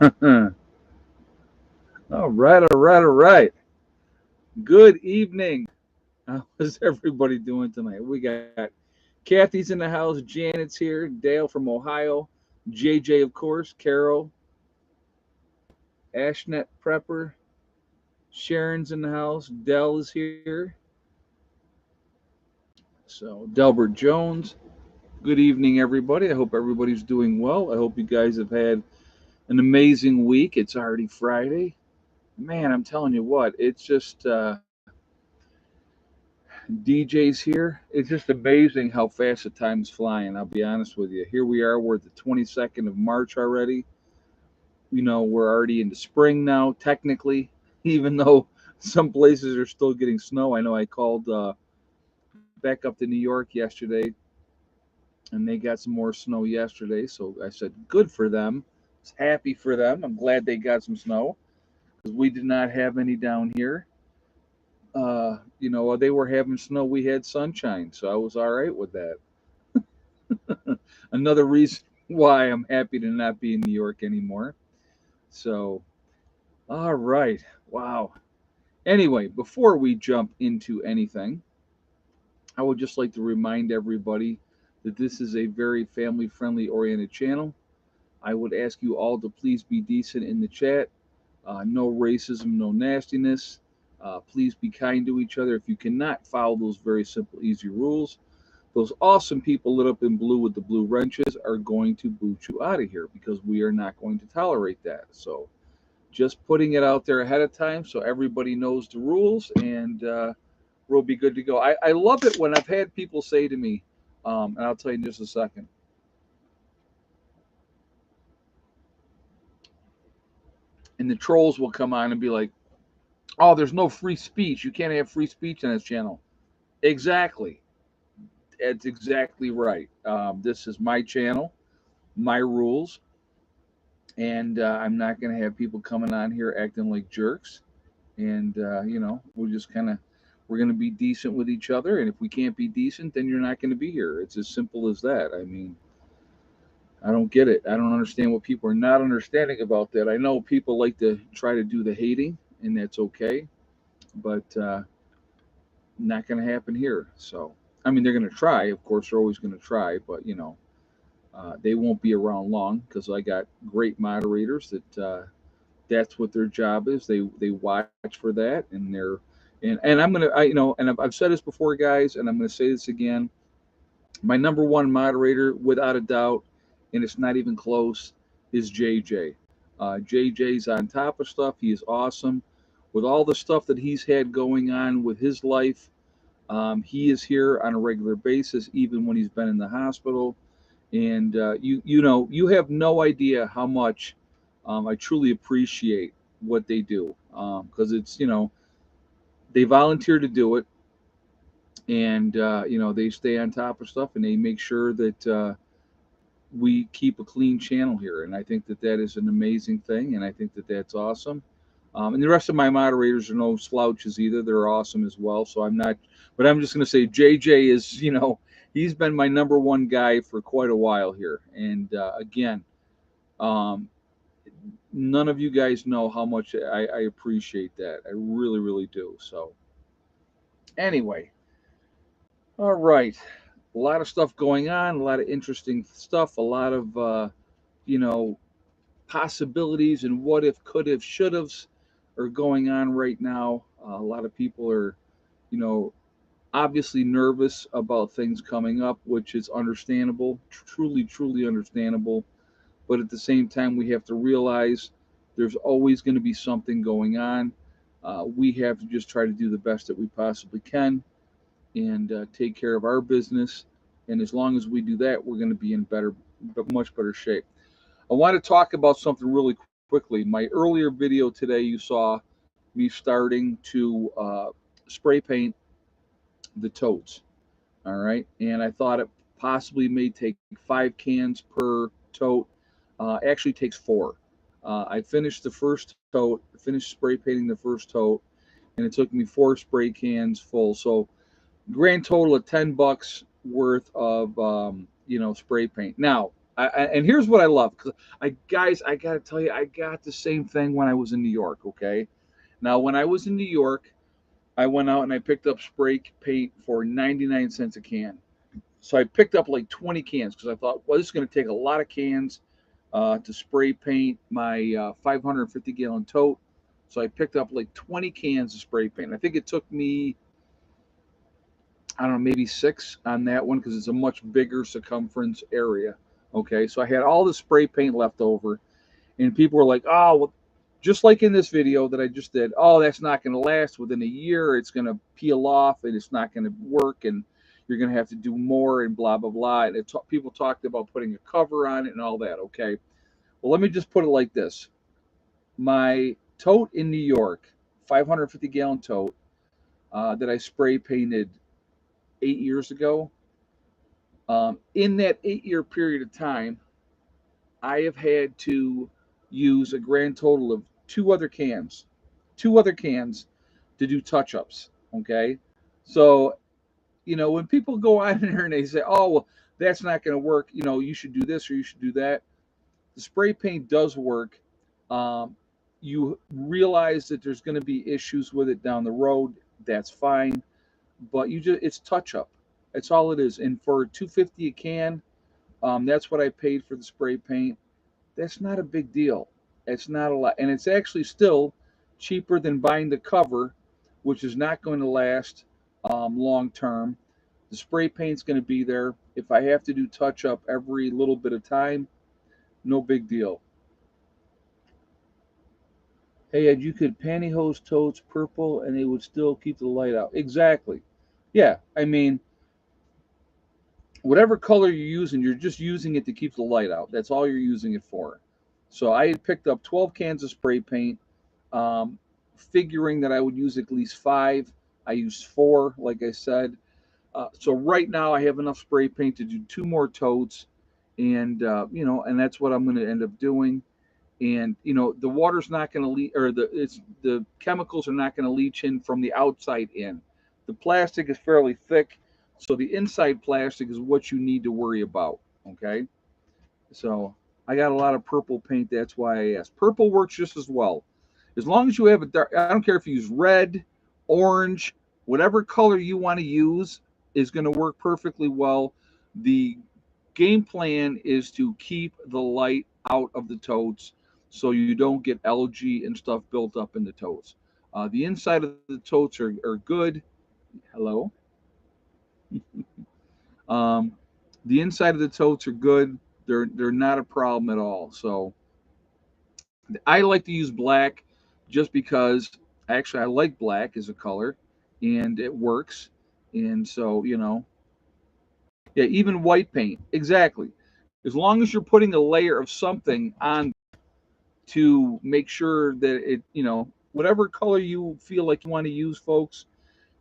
All right, all right, all right. Good evening. How is everybody doing tonight? We got Kathy's in the house, Janet's here, Dale from Ohio, JJ, of course, Carol, Ashnet Prepper, Sharon's in the house, Dell is here. So, Delbert Jones. Good evening, everybody. I hope everybody's doing well. I hope you guys have had an amazing week. It's already Friday. Man, I'm telling you what, it's just DJ's here. It's just amazing how fast the time's flying. I'll be honest with you. Here we are. We're at the 22nd of March already. We're already into spring now, technically, even though some places are still getting snow. I know I called back up to New York yesterday and they got some more snow yesterday. So I said, good for them. I was happy for them. I'm glad they got some snow because we did not have any down here. They were having snow, we had sunshine, so I was all right with that. Another reason why I'm happy to not be in New York anymore. So, all right, wow. Anyway, before we jump into anything, I would just like to remind everybody that this is a very family friendly oriented channel. I would ask you all to please be decent in the chat. No racism, no nastiness. Please be kind to each other. If you cannot follow those very simple, easy rules, those awesome people lit up in blue with the blue wrenches are going to boot you out of here because we are not going to tolerate that. So just putting it out there ahead of time so everybody knows the rules and we'll be good to go. I love it when I've had people say to me, and I'll tell you in just a second, and the trolls will come on and be like, oh, there's no free speech. You can't have free speech on this channel. Exactly. That's exactly right. This is my channel, my rules, and I'm not going to have people coming on here acting like jerks. And we're just kind of we're going to be decent with each other. And if we can't be decent, then you're not going to be here. It's as simple as that. I mean, I don't get it. I don't understand what people are not understanding about that. I know people like to try to do the hating, and that's okay, but not going to happen here. So, I mean, they're going to try. Of course, they're always going to try, but they won't be around long because I got great moderators that that's what their job is. They watch for that, and and I'm gonna and I've said this before, guys, and I'm gonna say this again. My number one moderator, without a doubt, and it's not even close, is JJ. JJ's on top of stuff. He is awesome with all the stuff that he's had going on with his life. He is here on a regular basis, even when he's been in the hospital. And you have no idea how much I truly appreciate what they do because it's they volunteer to do it, and they stay on top of stuff and they make sure that we keep a clean channel here. And I think that that is an amazing thing, and I think that that's awesome. And the rest of my moderators are no slouches either. They're awesome as well. So I'm not, but I'm just going to say JJ is, he's been my number one guy for quite a while here. And again, um, none of you guys know how much I appreciate that. I really, really do. So anyway, all right. A lot of stuff going on, a lot of interesting stuff, a lot of, you know, possibilities and what if, could have, should have's are going on right now. A lot of people are, you know, obviously nervous about things coming up, which is understandable, truly, truly understandable. But at the same time, we have to realize there's always going to be something going on. We have to just try to do the best that we possibly can and take care of our business. And as long as we do that, we're going to be in much better shape. I want to talk about something really quickly. My earlier video today, you saw me starting to spray paint the totes. All right. And I thought it possibly may take 5 cans per tote. Actually takes four. I finished the first tote, finished spray painting the first tote, and it took me 4 spray cans full. So grand total of $10 worth of spray paint. Now And here's what I love. 'Cause guys, I got to tell you, I got the same thing when I was in New York. Okay. Now, when I was in New York, I went out and I picked up spray paint for 99 cents a can. So I picked up like 20 cans because I thought, well, this is going to take a lot of cans to spray paint my 550-gallon tote. So I picked up like 20 cans of spray paint. I think it took me, I don't know, maybe six on that one because it's a much bigger circumference area. Okay, so I had all the spray paint left over, and people were like, "Oh, well, just like in this video that I just did. Oh, that's not going to last. Within a year, it's going to peel off, and it's not going to work, and you're going to have to do more, and blah blah blah." And people talked about putting a cover on it and all that. Okay, well, let me just put it like this: my tote in New York, 550-gallon tote that I spray painted 8 years ago. In that 8 year period of time, I have had to use a grand total of two other cans to do touch ups. Okay. So, when people go on there and they say, oh, well, that's not going to work, you should do this or you should do that. The spray paint does work. Um, you realize that there's going to be issues with it down the road. That's fine. But it's touch up. That's all it is. And for $2.50 a can, that's what I paid for the spray paint. That's not a big deal. It's not a lot, and it's actually still cheaper than buying the cover, which is not going to last long term. The spray paint's going to be there. If I have to do touch up every little bit of time, no big deal. Hey Ed, you could pantyhose totes purple and they would still keep the light out. Exactly. Yeah, I mean, whatever color you're using, you're just using it to keep the light out. That's all you're using it for. So I had picked up 12 cans of spray paint, um, figuring that I would use at least five. I used four, like I said. So right now I have enough spray paint to do two more totes, and and that's what I'm going to end up doing. And the water's not going to leach, or the chemicals are not going to leach in from the outside in. The plastic is fairly thick, so the inside plastic is what you need to worry about. Okay, so I got a lot of purple paint. That's why I asked. Purple works just as well, as long as you have a dark. I don't care if you use red, orange, whatever color you want to use is going to work perfectly well. The game plan is to keep the light out of the totes so you don't get algae and stuff built up in the totes. The inside of the totes are good. Hello. Um, the inside of the totes are good. They're not a problem at all. So I like to use black just because actually I like black as a color and it works. And so, yeah, even white paint. Exactly. As long as you're putting a layer of something on to make sure that whatever color you feel like you want to use, folks,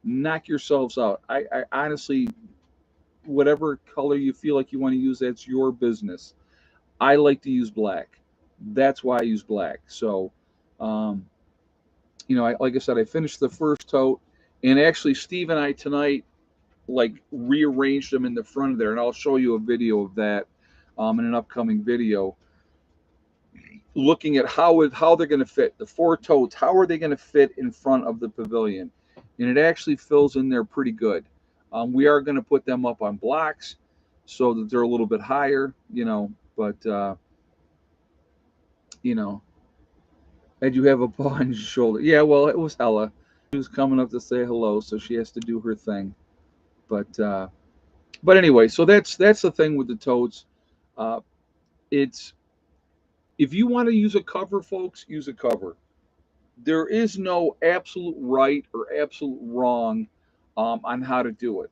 knock yourselves out. I honestly, whatever color you feel like you want to use, that's your business. I like to use black. That's why I use black. So, um, like I said, I finished the first tote, and actually, Steve and I tonight like rearranged them in the front of there, and I'll show you a video of that in an upcoming video, looking at how they're going to fit the four totes. How are they going to fit in front of the pavilion? And it actually fills in there pretty good. We are going to put them up on blocks so that they're a little bit higher, but you know, and you have a paw on your shoulder. Yeah, well, it was Ella. She was coming up to say hello, so she has to do her thing. But anyway, so that's the thing with the totes. Uh, it's if you want to use a cover, folks, use a cover. There is no absolute right or absolute wrong on how to do it.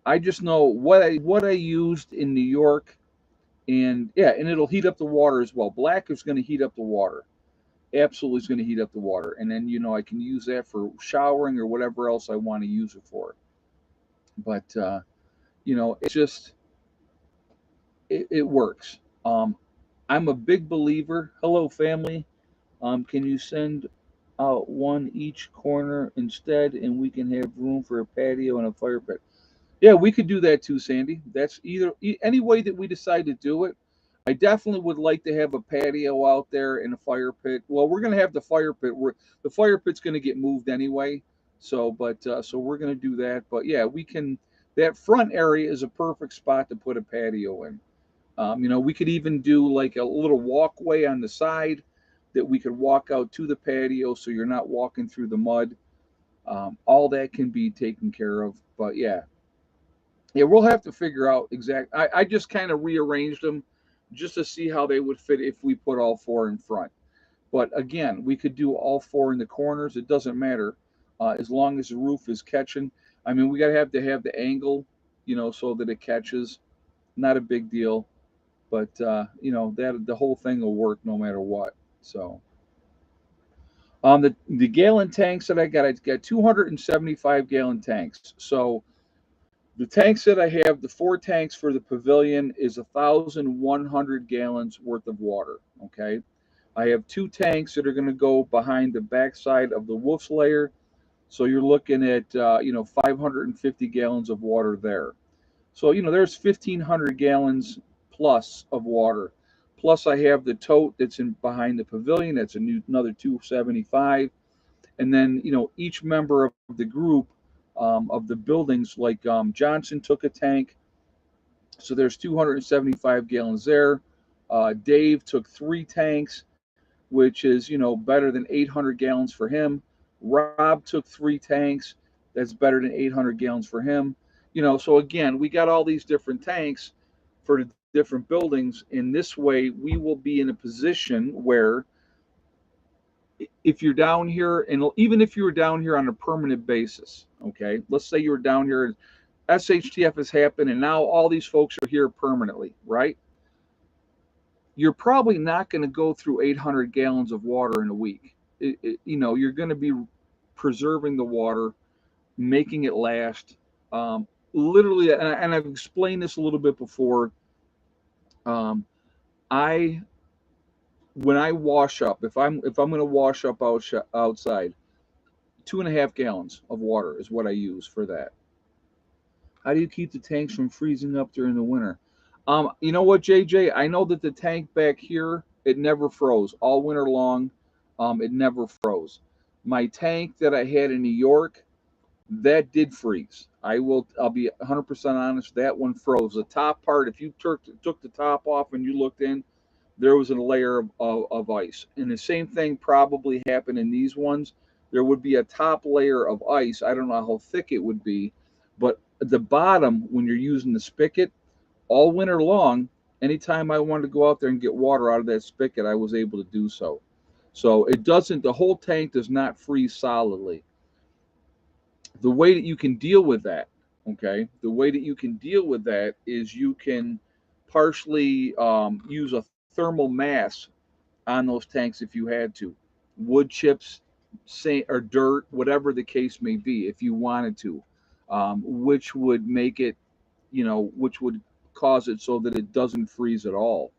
I just know what I used in New York, and yeah, and it'll heat up the water as well. Black is going to heat up the water. Absolutely is going to heat up the water, and then I can use that for showering or whatever else I want to use it for. But it's just it works. I'm a big believer. Hello, family. Can you send out one each corner instead, and we can have room for a patio and a fire pit? Yeah, we could do that too, Sandy. That's any way that we decide to do it. I definitely would like to have a patio out there and a fire pit. Well, we're going to have the fire pit. The fire pit's going to get moved anyway. So we're going to do that. But yeah, we can. That front area is a perfect spot to put a patio in. We could even do like a little walkway on the side that we could walk out to the patio, so you're not walking through the mud. All that can be taken care of. But yeah, we'll have to figure out exact. I just kind of rearranged them just to see how they would fit if we put all four in front. But again, we could do all four in the corners. It doesn't matter, as long as the roof is catching. I mean, we gotta have to have the angle, so that it catches. Not a big deal, but that the whole thing will work no matter what. So, the gallon tanks that I got 275 gallon tanks. So the tanks that I have, the four tanks for the pavilion, is 1,100 gallons worth of water. Okay. I have two tanks that are going to go behind the backside of the woof's layer. So you're looking at, 550 gallons of water there. So, there's 1,500 gallons plus of water. Plus I have the tote that's in behind the pavilion. That's another 275. And then, each member of the group, of the buildings, like Johnson took a tank, so there's 275 gallons there. Dave took three tanks, which is better than 800 gallons for him. Rob took three tanks, that's better than 800 gallons for him. So again, we got all these different tanks for the different buildings. In this way, we will be in a position where, if you're down here, and even if you were down here on a permanent basis, okay, let's say you were down here, SHTF has happened, and now all these folks are here permanently, right? You're probably not going to go through 800 gallons of water in a week. You're going to be preserving the water, making it last. Literally, and I've explained this a little bit before. I When I wash up, if I'm going to wash up outside, 2.5 gallons of water is what I use for that. How do you keep the tanks from freezing up during the winter? You know what, JJ? I know that the tank back here, it never froze all winter long. It never froze. My tank that I had in New York, that did freeze. I'll be 100% honest. That one froze. The top part, if you took the top off and you looked in, there was a layer of ice. And the same thing probably happened in these ones. There would be a top layer of ice. I don't know how thick it would be, but at the bottom, when you're using the spigot, all winter long, anytime I wanted to go out there and get water out of that spigot, I was able to do so. So the whole tank does not freeze solidly. The way that you can deal with that, okay, the way that you can deal with that is you can partially use a thermal mass on those tanks if you had to. Wood chips, or dirt, whatever the case may be, if you wanted to, which would make it, which would cause it so that it doesn't freeze at all.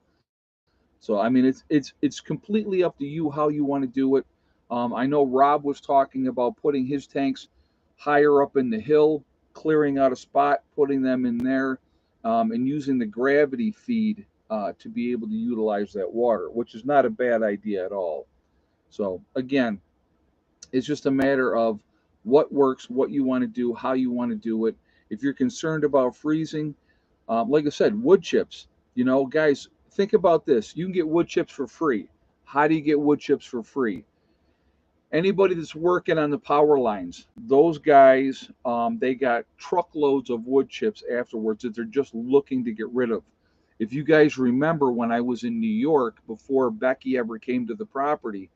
So I mean, it's completely up to you how you want to do it. I know Rob was talking about putting his tanks higher up in the hill, clearing out a spot, putting them in there, and using the gravity feed to be able to utilize that water, which is not a bad idea at all. So again, it's just a matter of what works, what you want to do, how you want to do it. If you're concerned about freezing, like I said, wood chips. Guys, think about this. You can get wood chips for free. How do you get wood chips for free? Anybody that's working on the power lines, those guys, they got truckloads of wood chips afterwards that they're just looking to get rid of. If you guys remember, when I was in New York before Becky ever came to the property,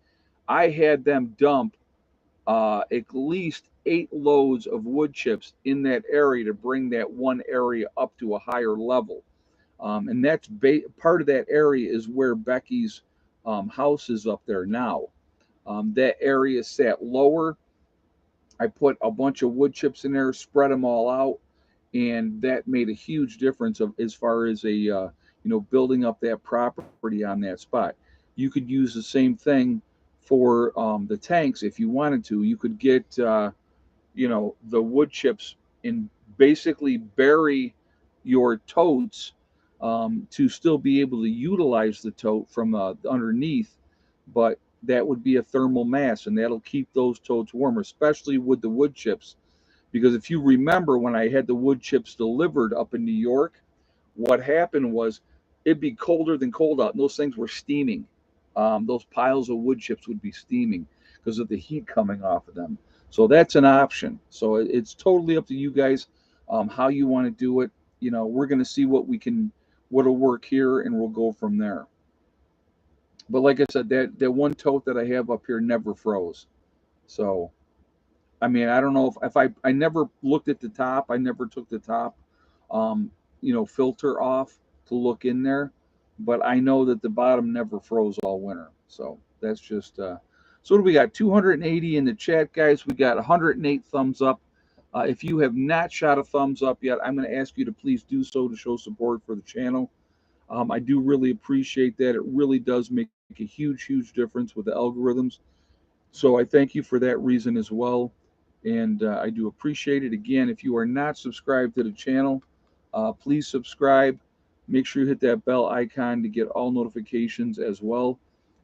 I had them dump at least 8 loads of wood chips in that area to bring that one area up to a higher level. And that's part of that area is where Becky's house is up there now. That area sat lower. I put a bunch of wood chips in there, spread them all out, and that made a huge difference as far as building up that property on that spot. You could use the same thing for the tanks if you wanted to. You could get the wood chips and basically bury your totes to still be able to utilize the tote from underneath, but that would be a thermal mass, and that'll keep those totes warmer, especially with the wood chips. Because if you remember when I had the wood chips delivered up in New York, what happened was it'd be colder than cold out, and those things were steaming. Those piles of wood chips would be steaming because of the heat coming off of them. So that's an option. So it's totally up to you guys how you want to do it. You know, we're going to see what'll work here, and we'll go from there. But like I said, that one tote that I have up here never froze. So I mean, I don't know if I never looked at the top. I never took the top, um, filter off to look in there, but I know that the bottom never froze all winter. So that's just. So what do we got? 280 in the chat, guys. We got 108 thumbs up. If you have not shot a thumbs up yet, I'm going to ask you to please do so to show support for the channel. I do really appreciate that. It really does make a huge, huge difference with the algorithms. So I thank you for that reason as well. And I do appreciate it. Again, if you are not subscribed to the channel, please subscribe. Make sure you hit that bell icon to get all notifications as well.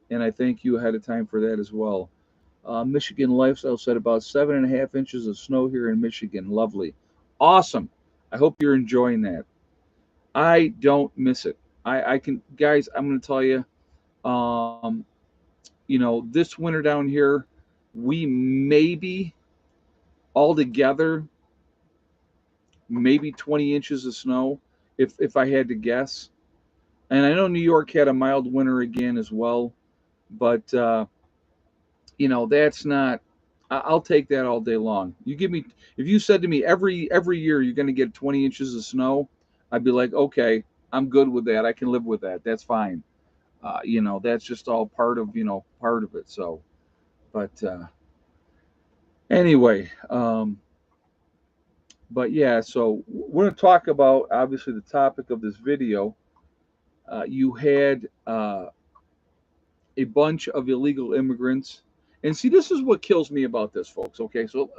And I thank you ahead of time for that as well. Michigan Lifestyle said about 7.5 inches of snow here in Michigan. Lovely. Awesome. I hope you're enjoying that. I don't miss it. I can, guys, I'm going to tell you, this winter down here, we maybe altogether, maybe 20 inches of snow, if I had to guess. And I know New York had a mild winter again as well, but that's not. I'll take that all day long. You give me, if you said to me every year you're going to get 20 inches of snow, I'd be like, okay, I'm good with that. I can live with that. That's fine. That's just all part of it. So, but anyway, but yeah, so we're going to talk about, obviously, the topic of this video. You had a bunch of illegal immigrants. And see, this is what kills me about this, folks. Okay, so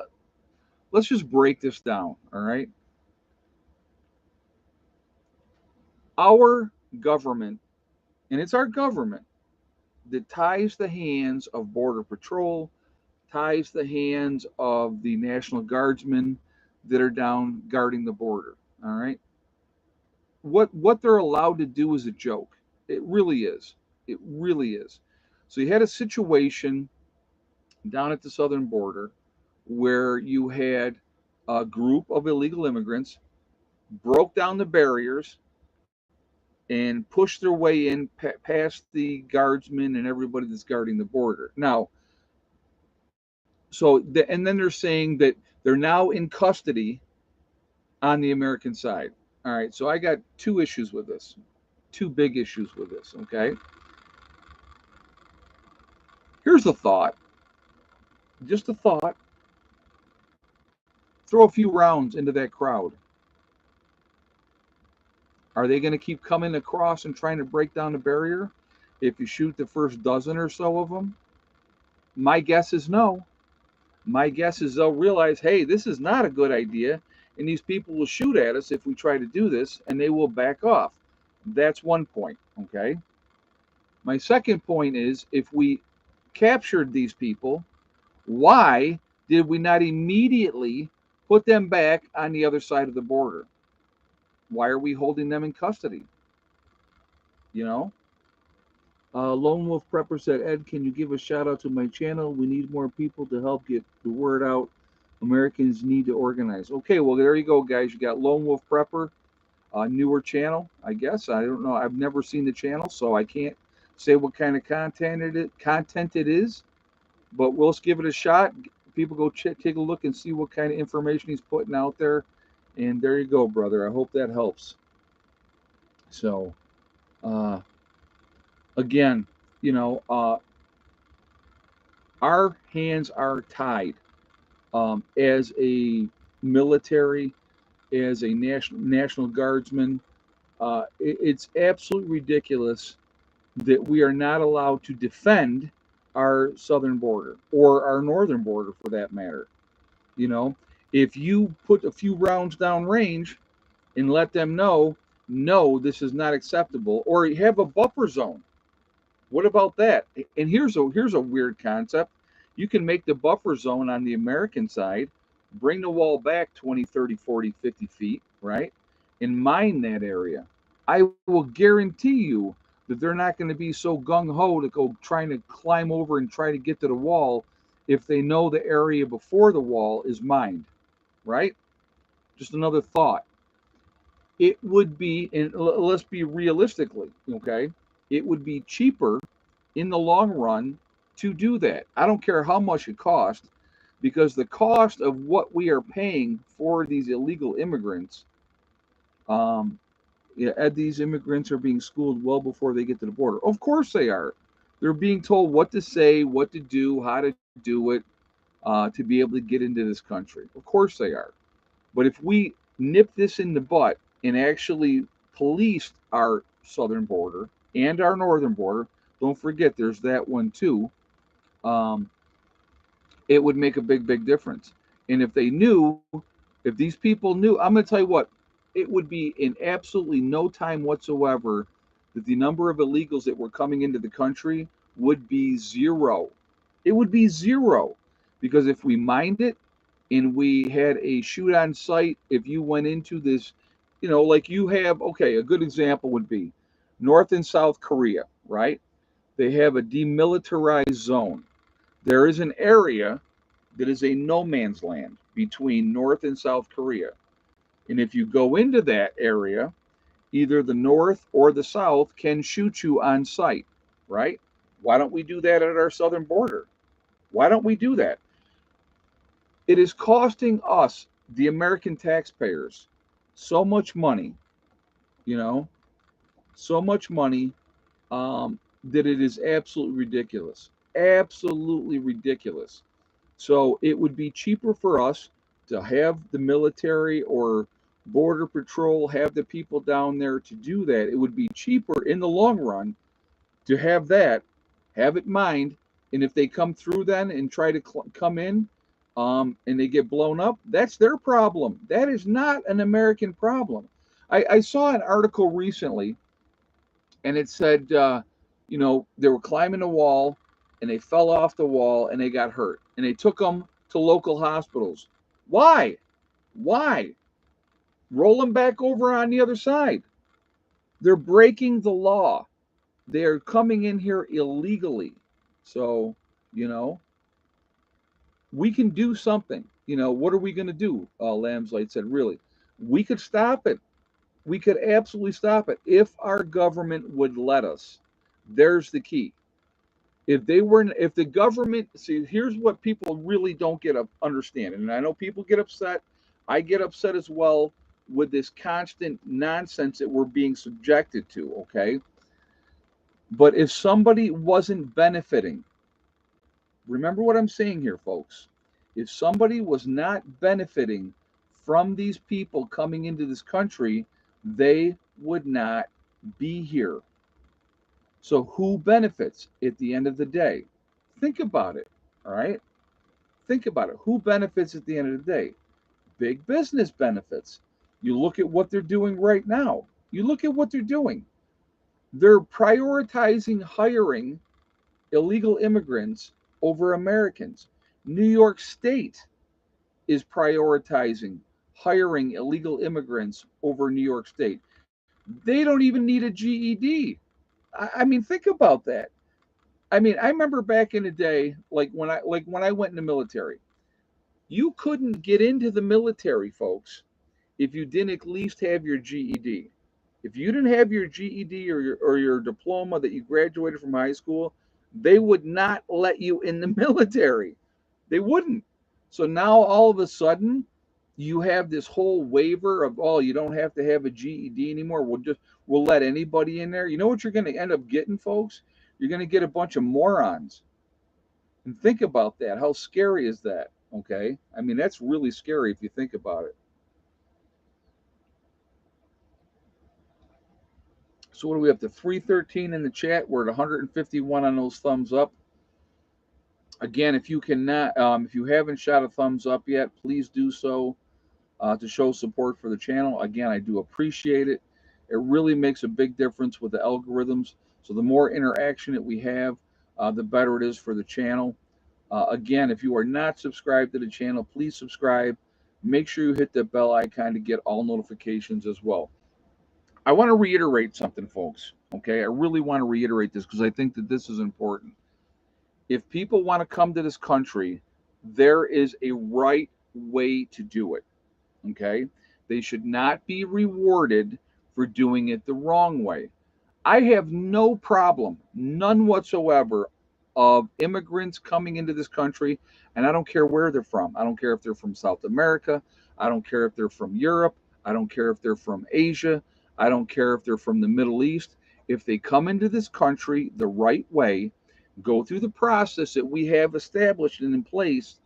let's just break this down, all right? Our government, and it's our government, that ties the hands of Border Patrol, ties the hands of the National Guardsmen that are down guarding the border, all right? What they're allowed to do is a joke. It really is. It really is. So you had a situation down at the southern border where you had a group of illegal immigrants broke down the barriers and pushed their way in past the guardsmen and everybody that's guarding the border. Now, and then they're saying that they're now in custody on the American side. All right, so I got two issues with this, two big issues with this, okay? Here's a thought, just a thought. Throw a few rounds into that crowd. Are they going to keep coming across and trying to break down the barrier if you shoot the first dozen or so of them? My guess is no. My guess is they'll realize, hey, this is not a good idea, and these people will shoot at us if we try to do this, and they will back off. That's one point, okay? My second point is, if we captured these people, why did we not immediately put them back on the other side of the border? Why are we holding them in custody? Lone Wolf Prepper said, Ed, can you give a shout out to my channel? We need more people to help get the word out. Americans need to organize. Okay, well, there you go, guys. You got Lone Wolf Prepper, a newer channel, I guess. I don't know. I've never seen the channel, so I can't say what kind of content it is, but we'll give it a shot. People go take a look and see what kind of information he's putting out there. And there you go, brother. I hope that helps. So, again, our hands are tied as a military, as a national guardsman. It's absolutely ridiculous that we are not allowed to defend our southern border or our northern border, for that matter. If you put a few rounds down range and let them know, no, this is not acceptable, or you have a buffer zone. What about that? And here's a weird concept. You can make the buffer zone on the American side, bring the wall back 20, 30, 40, 50 feet, right? And mine that area. I will guarantee you that they're not going to be so gung ho to go trying to climb over and try to get to the wall if they know the area before the wall is mined, right? Just another thought. It would be, and let's be realistically, okay? It would be cheaper in the long run to do that. I don't care how much it costs, because the cost of what we are paying for these illegal immigrants, um, yeah, these immigrants are being schooled well before they get to the border. Of course they are. They're being told what to say, what to do, how to do it, to be able to get into this country. Of course they are. But if we nip this in the butt and actually police our southern border and our northern border, don't forget there's that one too. Um, it would make a big, big difference. And if they knew, if these people knew, I'm going to tell you what, it would be in absolutely no time whatsoever that the number of illegals that were coming into the country would be zero. It would be zero. Because if we mined it and we had a shoot on site, if you went into this, like you have, okay, a good example would be North and South Korea, right? They have a demilitarized zone. There is an area that is a no man's land between North and South Korea. And if you go into that area, either the North or the South can shoot you on sight, right? Why don't we do that at our southern border? Why don't we do that? It is costing us, the American taxpayers, so much money, you know, so much money, that it is absolutely ridiculous. Absolutely ridiculous. So it would be cheaper for us to have the military or border patrol have the people down there to do that. It would be cheaper in the long run to have that, have it mined, and if they come through then and try to come in, and they get blown up, that's their problem. That is not an American problem. I saw an article recently, and it said, they were climbing a wall, and they fell off the wall, and they got hurt, and they took them to local hospitals. Why? Why? Roll them back over on the other side. They're breaking the law. They're coming in here illegally. So, you know, we can do something. What are we going to do? Lambslight said, really? We could stop it. We could absolutely stop it if our government would let us. There's the key. If the government, see, here's what people really don't get understand. And I know people get upset. I get upset as well with this constant nonsense that we're being subjected to. Okay. But if somebody wasn't benefiting, remember what I'm saying here, folks. If somebody was not benefiting from these people coming into this country, they would not be here. So who benefits at the end of the day? Think about it. All right. Think about it. Who benefits at the end of the day? Big business benefits. You look at what they're doing right now. You look at what they're doing. They're prioritizing hiring illegal immigrants over Americans. New York State is prioritizing hiring illegal immigrants over New York State. They don't even need a GED. I mean, think about that. I mean, I remember back in the day, like when I went in the military, you couldn't get into the military, folks, if you didn't at least have your GED. If you didn't have your GED or your diploma that you graduated from high school, they would not let you in the military. They wouldn't. So now all of a sudden, you have this whole waiver of, oh, you don't have to have a GED anymore. We'll let anybody in there. You know what you're going to end up getting, folks? You're going to get a bunch of morons. And think about that. How scary is that? Okay. I mean, that's really scary if you think about it. So what do we have to 313 in the chat? We're at 151 on those thumbs up. Again, if you haven't shot a thumbs up yet, please do so to show support for the channel. Again, I do appreciate it. It really makes a big difference with the algorithms. So the more interaction that we have, the better it is for the channel. Again, if you are not subscribed to the channel, please subscribe. Make sure you hit the bell icon to get all notifications as well. I want to reiterate something, folks. Okay, I really want to reiterate this because I think that this is important. If people want to come to this country, there is a right way to do it. Okay, they should not be rewarded for doing it the wrong way. I have no problem, none whatsoever, of immigrants coming into this country, and I don't care where they're from. I don't care if they're from South America. I don't care if they're from Europe. I don't care if they're from Asia. I don't care if they're from the Middle East. If they come into this country the right way, go through the process that we have established and in place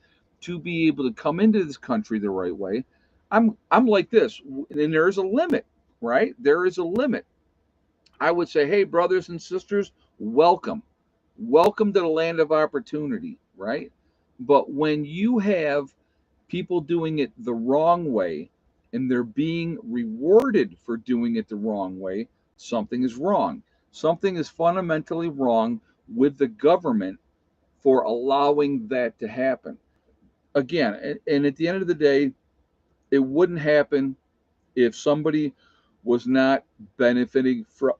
to be able to come into this country the right way, I'm like this, and there's a limit, right? There is a limit. I would say, hey, brothers and sisters, welcome. Welcome to the land of opportunity, right? But when you have people doing it the wrong way and they're being rewarded for doing it the wrong way, something is wrong. Something is fundamentally wrong with the government for allowing that to happen. Again, and at the end of the day, it wouldn't happen if somebody was not benefiting from,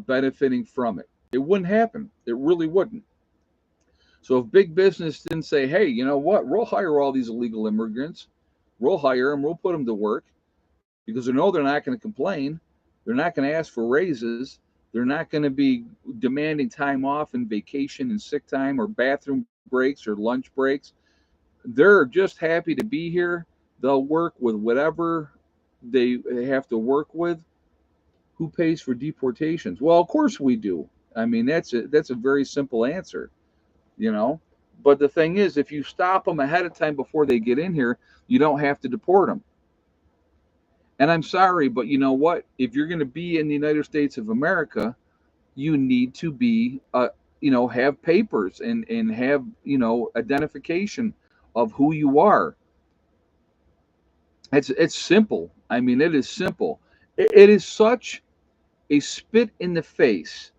benefiting from it. It wouldn't happen. It really wouldn't. So if big business didn't say, hey, you know what, we'll hire all these illegal immigrants, we'll hire them, we'll put them to work, because they know they're not going to complain, they're not going to ask for raises, they're not going to be demanding time off and vacation and sick time or bathroom breaks or lunch breaks. They're just happy to be here. They'll work with whatever they have to work with. Who pays for deportations? Well, of course we do. I mean, that's a very simple answer, you know. But the thing is, if you stop them ahead of time before they get in here, you don't have to deport them. And I'm sorry, but you know what? If you're going to be in the United States of America, you need to be, have papers and have, identification of who you are. It's simple. I mean, it is simple. It is such a spit in the face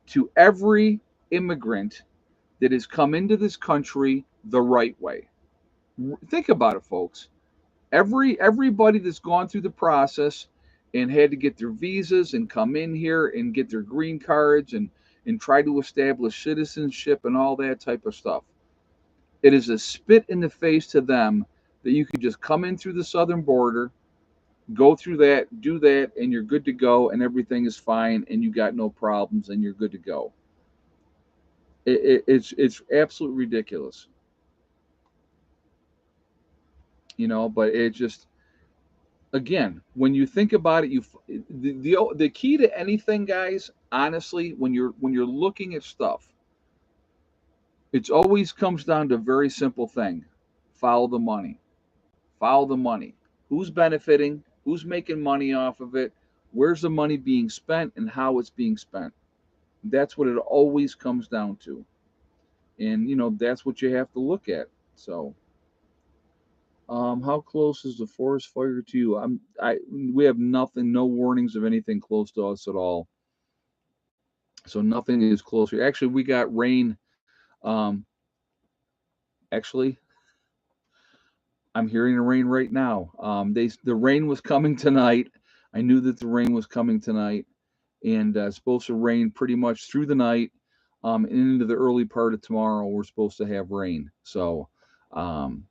to every immigrant that has come into this country the right way. Think about it, folks. Everybody that's gone through the process and had to get their visas and come in here and get their green cards and try to establish citizenship and all that type of stuff. It is a spit in the face to them that you could just come in through the southern border, go through that, do that, and you're good to go, and everything is fine, and you got no problems, and you're good to go. It's absolutely ridiculous, But it just, again, when you think about it, the key to anything, guys, honestly, when you're looking at stuff, it always comes down to a very simple thing: follow the money. Follow the money. Who's benefiting? Who's making money off of it? Where's the money being spent and how it's being spent? That's what it always comes down to. And that's what you have to look at. So how close is the forest fire to you? We have nothing, no warnings of anything close to us at all. So nothing is close here. Actually, we got rain. Um, actually, I'm hearing the rain right now. The rain was coming tonight. I knew that the rain was coming tonight, and it's supposed to rain pretty much through the night, and into the early part of tomorrow. We're supposed to have rain. So, um,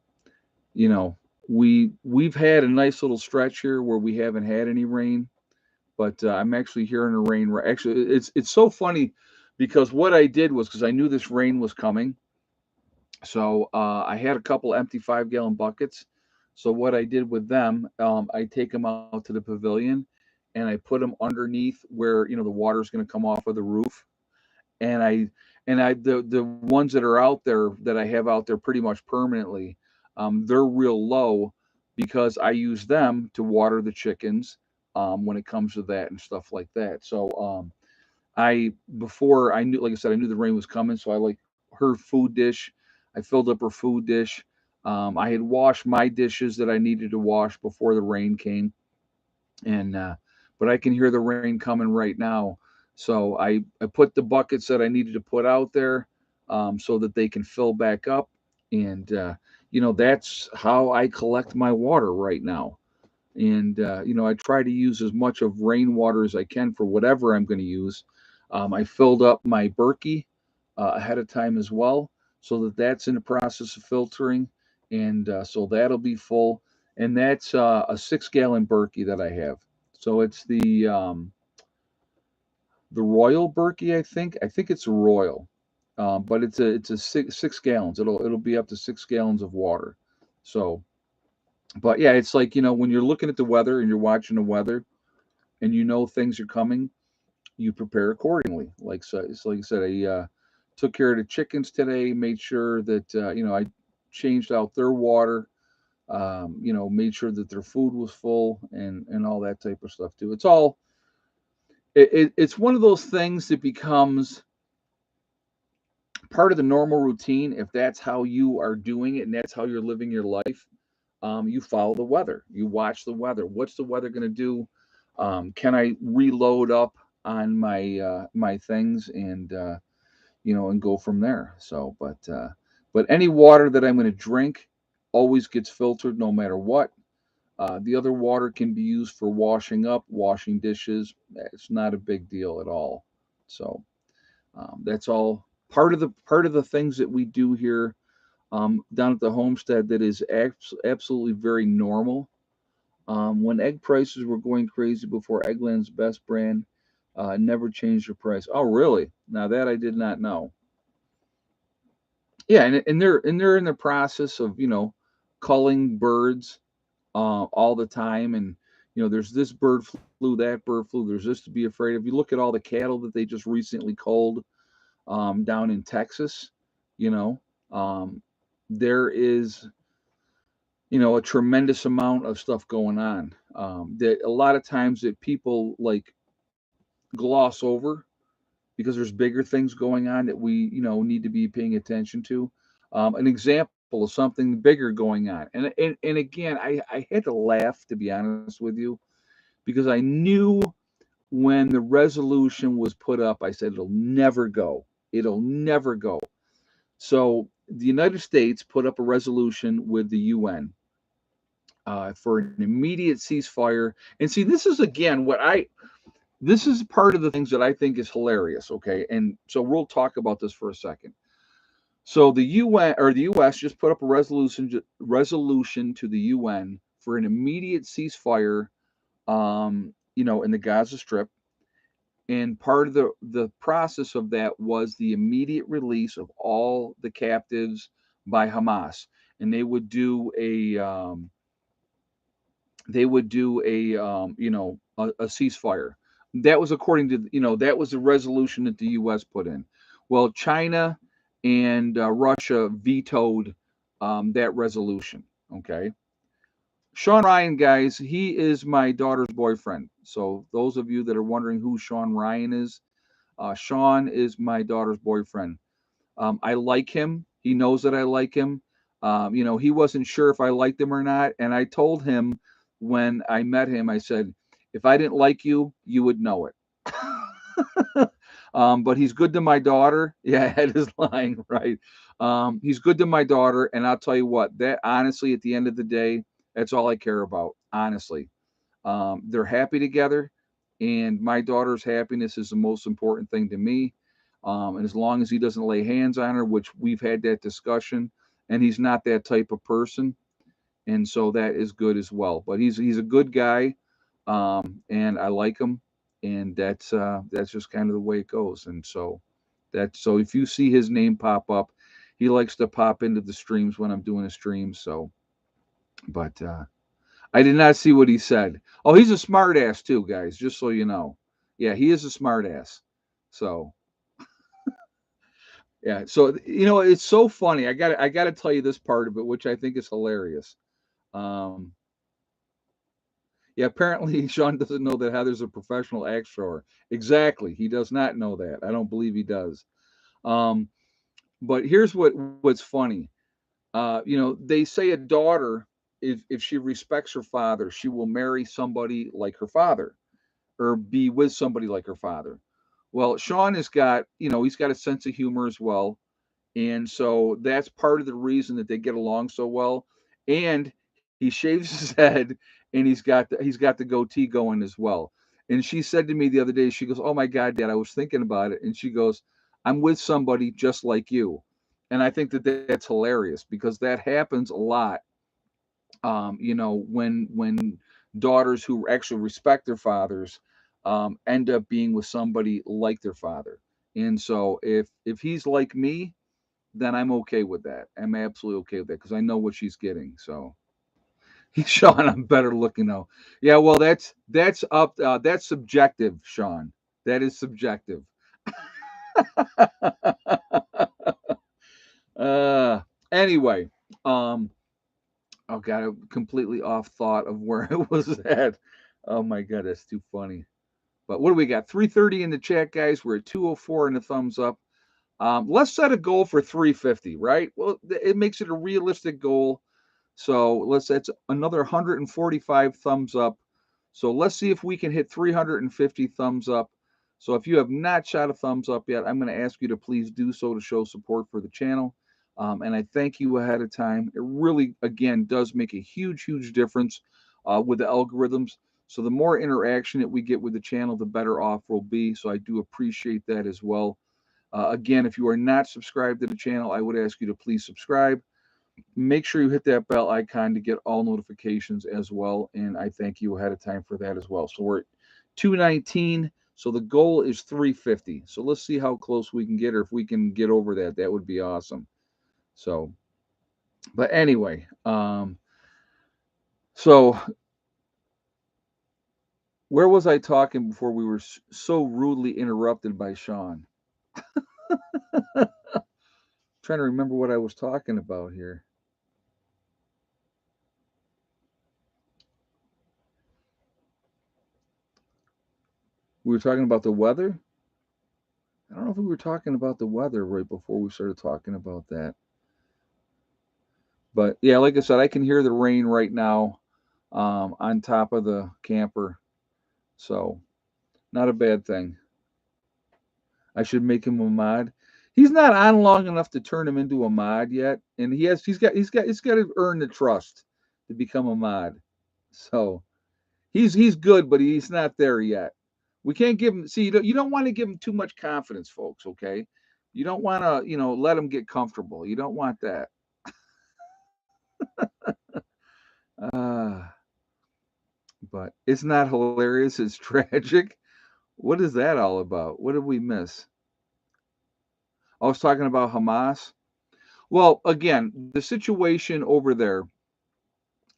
you know, we've had a nice little stretch here where we haven't had any rain, but I'm actually hearing the rain. Actually, it's so funny because what I did was, because I knew this rain was coming, so I had a couple empty 5-gallon buckets. So what I did with them, I take them out to the pavilion, and I put them underneath where the water's going to come off of the roof, and the ones that are out there that I have out there pretty much permanently, they're real low because I use them to water the chickens when it comes to that and stuff like that. So before I knew, like I said, I knew the rain was coming, so I like her food dish. I filled up her food dish. I had washed my dishes that I needed to wash before the rain came, and but I can hear the rain coming right now. So I put the buckets that I needed to put out there, so that they can fill back up. And, that's how I collect my water right now. And, I try to use as much of rainwater as I can for whatever I'm going to use. I filled up my Berkey ahead of time as well, so that that's in the process of filtering. And so that'll be full. And that's a 6 gallon Berkey that I have. So it's the Royal Berkey, I think. I think it's a Royal, but it's a six gallons. It'll be up to 6 gallons of water. So, but yeah, it's like, when you're looking at the weather and you're watching the weather and things are coming, you prepare accordingly. Like, so it's like I said, I took care of the chickens today, made sure that I changed out their water, made sure that their food was full, and all that type of stuff too. It's one of those things that becomes part of the normal routine. If that's how you are doing it and that's how you're living your life, you follow the weather. You watch the weather. What's the weather going to do? Can I reload up on my things, and go from there? So, but any water that I'm going to drink always gets filtered, no matter what. The other water can be used for washing up, washing dishes. It's not a big deal at all. So, that's all part of the things that we do here, down at the homestead, that is absolutely very normal. When egg prices were going crazy before Eggland's best brand never changed their price. Oh, really? Now that I did not know. Yeah, and they're in the process of culling birds all the time, and there's this bird flu, that bird flu. There's this to be afraid of. You look at all the cattle that they just recently culled down in Texas. You know, um, there is a tremendous amount of stuff going on, that a lot of times that people like gloss over because there's bigger things going on that we need to be paying attention to. An example of something bigger going on, and again, I had to laugh, to be honest with you, because I knew when the resolution was put up, I said it'll never go. So the United States put up a resolution with the UN for an immediate ceasefire. And see, this is again this is part of the things that I think is hilarious. Okay, and so we'll talk about this for a second. So the UN or the US just put up a resolution to the UN for an immediate ceasefire, in the Gaza Strip. And part of the process of that was the immediate release of all the captives by Hamas, and they would do a ceasefire. That was according to that was the resolution that the U.S. put in. Well, China and Russia vetoed that resolution. Okay, Sean Ryan, guys, he is my daughter's boyfriend. So those of you that are wondering who Sean Ryan is, Sean is my daughter's boyfriend. I like him. He knows that I like him. He wasn't sure if I liked him or not. And I told him when I met him, I said, if I didn't like you, you would know it. But he's good to my daughter. Yeah, that is lying, right? He's good to my daughter. And I'll tell you what, that honestly, at the end of the day, that's all I care about, honestly. They're happy together, and my daughter's happiness is the most important thing to me. And as long as he doesn't lay hands on her, which we've had that discussion, and he's not that type of person, and so that is good as well. But he's a good guy, and I like him, and that's just kind of the way it goes. And so if you see his name pop up, he likes to pop into the streams when I'm doing a stream. So, but I did not see what he said. Oh, he's a smart ass too, guys, just so you know. Yeah, he is a smart ass. So, yeah, so it's so funny. I got to tell you this part of it, which I think is hilarious. Um, yeah, apparently Sean doesn't know that Heather's a professional axe thrower. Exactly, he does not know that. I don't believe he does. Um, but here's what's funny. They say a daughter, if she respects her father, she will marry somebody like her father. or be with somebody like her father. Well, Sean has got, he's got a sense of humor as well. And so that's part of the reason that they get along so well. And he shaves his head and he's got the goatee going as well. And she said to me the other day, she goes, "Oh my God, Dad, I was thinking about it." And she goes, "I'm with somebody just like you." And I think that that's hilarious because that happens a lot. When daughters who actually respect their fathers end up being with somebody like their father. And so if he's like me, then I'm okay with that. I'm absolutely okay with that because I know what she's getting. So, Sean, I'm better looking though. Yeah, well, that's up. That's subjective, Sean. That is subjective. uh, anyway, um, oh God, I'm completely off thought of where I was at. Oh my God, that's too funny. But what do we got? 330 in the chat, guys. We're at 204 in the thumbs up. Let's set a goal for 350, right? Well, it makes it a realistic goal. So that's another 145 thumbs up. So let's see if we can hit 350 thumbs up. So if you have not shot a thumbs up yet, I'm going to ask you to please do so to show support for the channel. And I thank you ahead of time. It really, again, does make a huge, huge difference with the algorithms. So the more interaction that we get with the channel, the better off we'll be. So I do appreciate that as well. Again, if you are not subscribed to the channel, I would ask you to please subscribe. Make sure you hit that bell icon to get all notifications as well. And I thank you ahead of time for that as well. So we're at 219. So the goal is 350. So let's see how close we can get, or if we can get over that, that would be awesome. So, but anyway, so where was I talking before we were so rudely interrupted by Sean? Trying to remember what I was talking about here. We were talking about the weather. I don't know if we were talking about the weather right before we started talking about that. But yeah, like I said, I can hear the rain right now on top of the camper. So not a bad thing. I should make him a mod. He's not on long enough to turn him into a mod yet, and he's got to earn the trust to become a mod. So he's good, but he's not there yet. We can't give him. See, you don't want to give him too much confidence, folks. Okay, you don't want to let him get comfortable. You don't want that. Uh, but it's not hilarious. It's tragic. What is that all about? What did we miss? I was talking about Hamas. Well, again, the situation over there.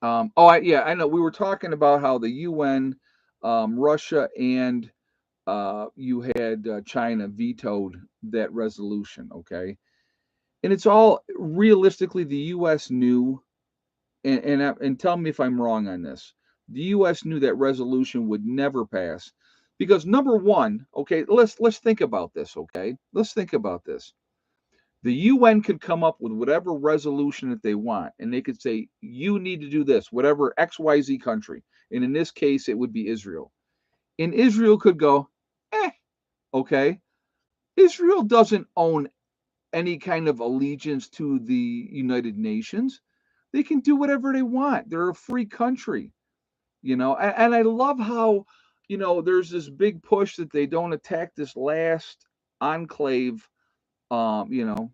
Yeah, I know. We were talking about how the UN, Russia, and you had China vetoed that resolution. Okay, and it's all realistically the U.S. knew, and tell me if I'm wrong on this. The U.S. knew that resolution would never pass because number one, okay, let's think about this. Okay, let's think about this. The UN could come up with whatever resolution that they want, and they could say, you need to do this, whatever XYZ country. And in this case, it would be Israel. And Israel could go, okay. Israel doesn't own any kind of allegiance to the United Nations. They can do whatever they want. They're a free country, and I love how, there's this big push that they don't attack this last enclave, um, you know,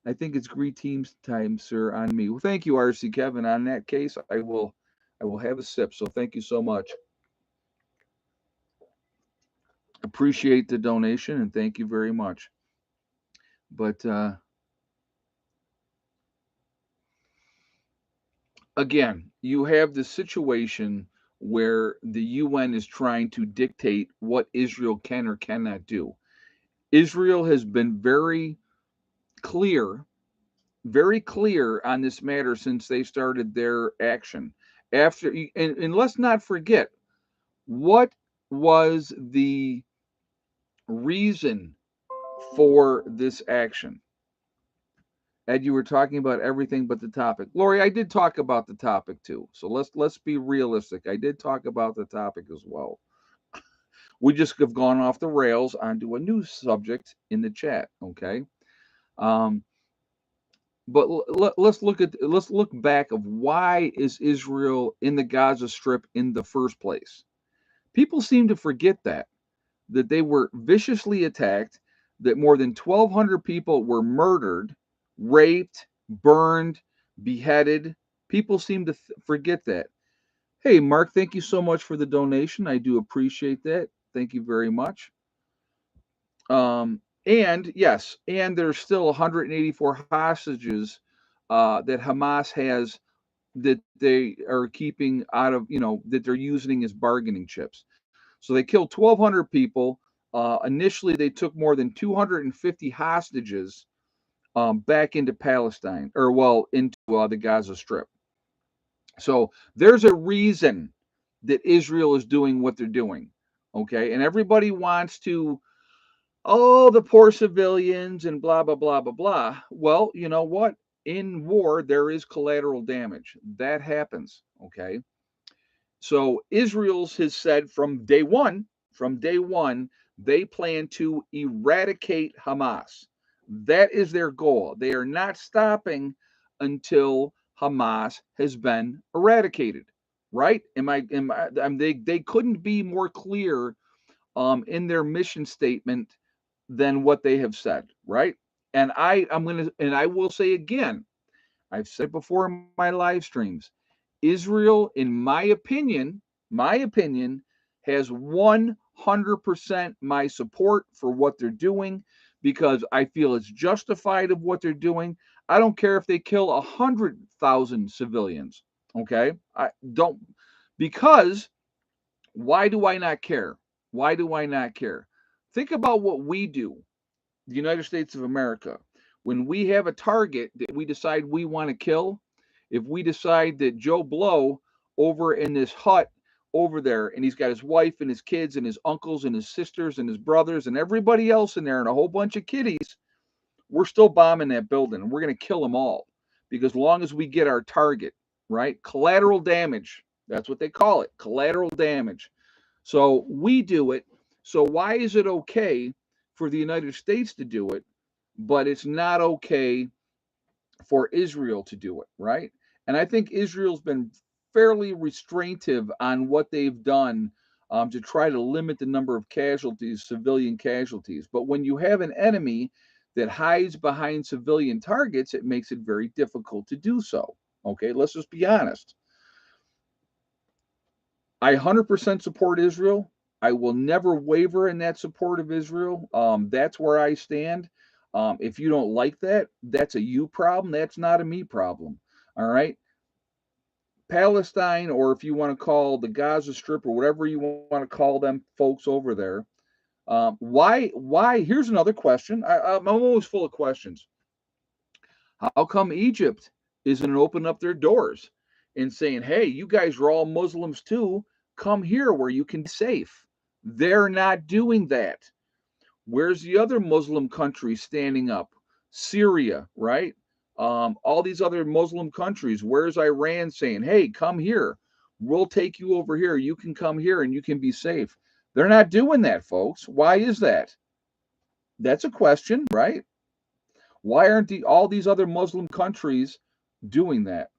I think it's greetings time, sir, on me. Well, thank you, RC Kevin. On that case, I will have a sip. So thank you so much. Appreciate the donation and thank you very much. But again, you have the situation where the UN is trying to dictate what Israel can or cannot do. Israel has been clear, very clear on this matter since they started their action. And let's not forget, what was the reason for this action? Ed, you were talking about everything but the topic. Lori, I did talk about the topic too. So let's be realistic. I did talk about the topic as well. We just have gone off the rails onto a new subject in the chat. Okay. Um, but let's look back of why is Israel in the Gaza Strip in the first place. People seem to forget that they were viciously attacked, that more than 1,200 people were murdered, raped, burned, beheaded. People seem to forget that. Hey, Mark, thank you so much for the donation. I do appreciate that. Thank you very much. And yes, and there's still 184 hostages that Hamas has that they are keeping out of, that they're using as bargaining chips. So they killed 1,200 people. Initially, they took more than 250 hostages back into Palestine, or well, into the Gaza Strip. So there's a reason that Israel is doing what they're doing. Okay. And everybody wants to, oh, the poor civilians and blah, blah, blah, blah, blah. Well, you know what? In war, there is collateral damage. That happens. Okay. So Israel's has said from day one, they plan to eradicate Hamas. That is their goal. They are not stopping until Hamas has been eradicated. Right? They couldn't be more clear in their mission statement than what they have said, right? And I will say again, I've said before in my live streams, Israel, in my opinion, has 100% my support for what they're doing because I feel it's justified of what they're doing. I don't care if they kill 100,000 civilians. Okay, I don't because why do I not care? Why do I not care? Think about what we do, the United States of America. When we have a target that we decide we want to kill, if we decide that Joe Blow over in this hut over there, and he's got his wife and his kids and his uncles and his sisters and his brothers and everybody else in there and a whole bunch of kiddies, we're still bombing that building and we're going to kill them all because long as we get our target, right? Collateral damage. That's what they call it, collateral damage. So we do it. So why is it okay for the United States to do it, but it's not okay for Israel to do it, right? And I think Israel's been fairly restraintive on what they've done to try to limit the number of casualties, civilian casualties. But when you have an enemy that hides behind civilian targets, it makes it very difficult to do so. Okay, let's just be honest. I 100% support Israel. I will never waver in that support of Israel. That's where I stand. If you don't like that, that's a you problem. That's not a me problem. All right. Palestine, or if you want to call the Gaza Strip or whatever you want to call them folks over there, why? Here's another question. I'm always full of questions. How come Egypt isn't opening up their doors and saying, hey, you guys are all Muslims too? Come here where you can be safe. They're not doing that. Where's the other Muslim countries standing up? Syria, right? All these other Muslim countries. Where's Iran saying, hey, come here. We'll take you over here. You can come here and you can be safe. They're not doing that, folks. Why is that? That's a question, right? Why aren't all these other Muslim countries doing that?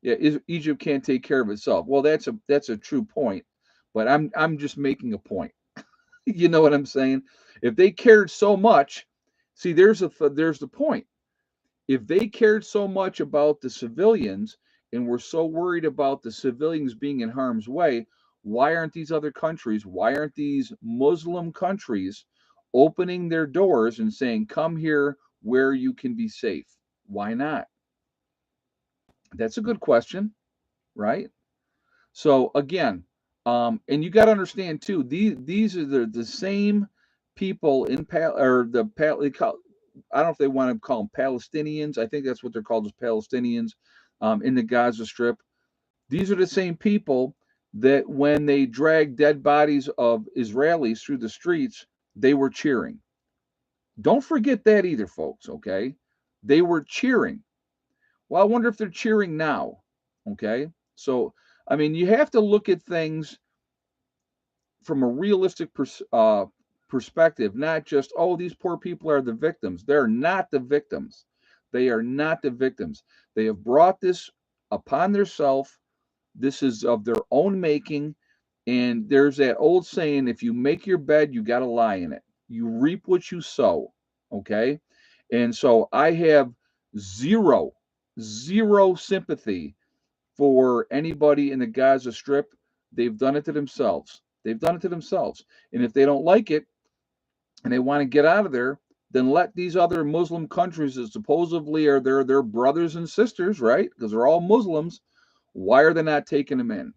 Yeah, Egypt can't take care of itself. Well, that's a true point, but I'm just making a point. You know what I'm saying? If they cared so much, see, there's the point. If they cared so much about the civilians and were so worried about the civilians being in harm's way, why aren't these other countries, why aren't these Muslim countries opening their doors and saying, come here where you can be safe? Why not? That's a good question, right? So again, and you got to understand too, these are the same people in I don't know if they want to call them Palestinians. I think that's what they're called as Palestinians in the Gaza Strip. These are the same people that when they dragged dead bodies of Israelis through the streets, they were cheering. Don't forget that either, folks, okay? They were cheering. Well, I wonder if they're cheering now, okay? So, I mean, you have to look at things from a realistic perspective, not just, oh, these poor people are the victims. They're not the victims. They are not the victims. They have brought this upon themselves. This is of their own making. And there's that old saying, if you make your bed, you got to lie in it. You reap what you sow. Okay. And so I have zero, zero sympathy for anybody in the Gaza Strip. They've done it to themselves. They've done it to themselves. And if they don't like it and they want to get out of there, then let these other Muslim countries that supposedly are their brothers and sisters, right? Because they're all Muslims. Why are they not taking them in?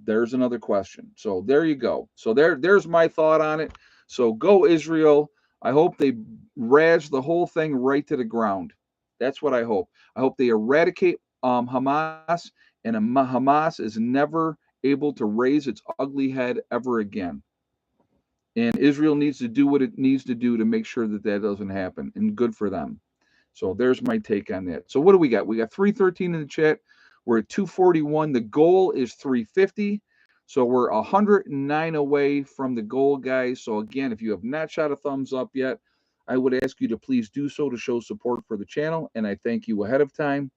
There's another question. So there you go. So there's my thought on it. So go Israel. I hope they razz the whole thing right to the ground. That's what I hope. I hope they eradicate Hamas, and Hamas is never able to raise its ugly head ever again. And Israel needs to do what it needs to do to make sure that that doesn't happen, and good for them. So there's my take on that. So what do we got? We got 313 in the chat. We're at 241. The goal is 350. So we're 109 away from the goal, guys. So again, if you have not shot a thumbs up yet, I would ask you to please do so to show support for the channel, and I thank you ahead of time.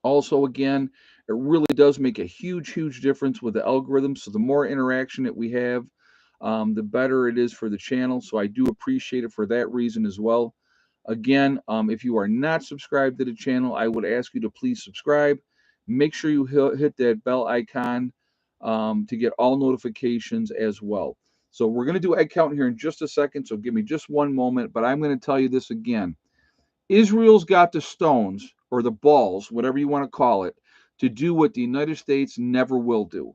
Also, again, it really does make a huge, huge difference with the algorithm. So the more interaction that we have, the better it is for the channel. So I do appreciate it for that reason as well. Again, if you are not subscribed to the channel, I would ask you to please subscribe. Make sure you hit that bell icon to get all notifications as well. So we're going to do egg count here in just a second, so give me just one moment, but I'm going to tell you this again. Israel's got the stones, or the balls, whatever you want to call it, to do what the United States never will do.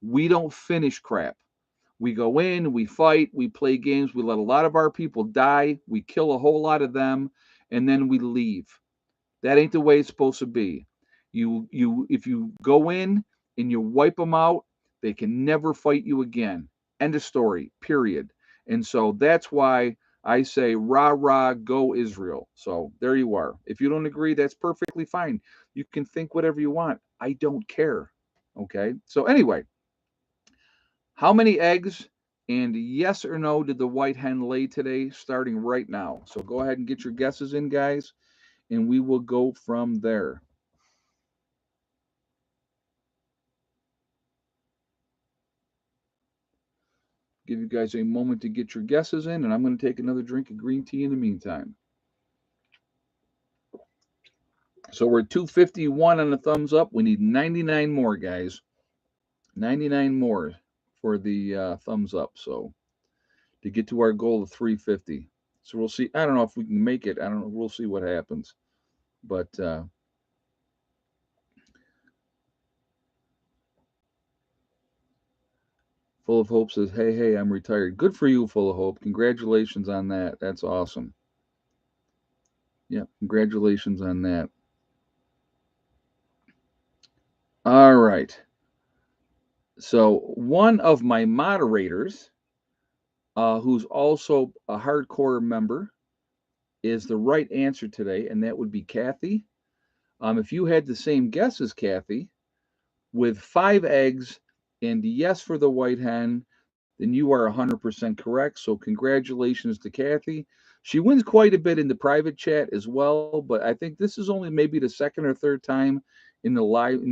We don't finish crap. We go in, we fight, we play games, we let a lot of our people die, we kill a whole lot of them, and then we leave. That ain't the way it's supposed to be. If you go in and you wipe them out, they can never fight you again. End of story, period. And so that's why I say, rah, rah, go Israel. So there you are. If you don't agree, that's perfectly fine. You can think whatever you want. I don't care. Okay? So anyway, how many eggs and yes or no did the white hen lay today, starting right now? So go ahead and get your guesses in, guys, and we will go from there. Give you guys a moment to get your guesses in, and I'm going to take another drink of green tea in the meantime. So we're 251 on the thumbs up. We need 99 more, guys. 99 more for the thumbs up. So to get to our goal of 350. So we'll see. I don't know if we can make it. I don't know. We'll see what happens. But Full of Hope says, hey, I'm retired. Good for you, Full of Hope. Congratulations on that. That's awesome. Yeah, congratulations on that. All right. So one of my moderators, who's also a hardcore member, is the right answer today, and that would be Kathy. If you had the same guess as Kathy, with 5 eggs and yes for the white hen, then you are 100% correct. So congratulations to Kathy. She wins quite a bit in the private chat as well, but I think this is only maybe the second or third time in the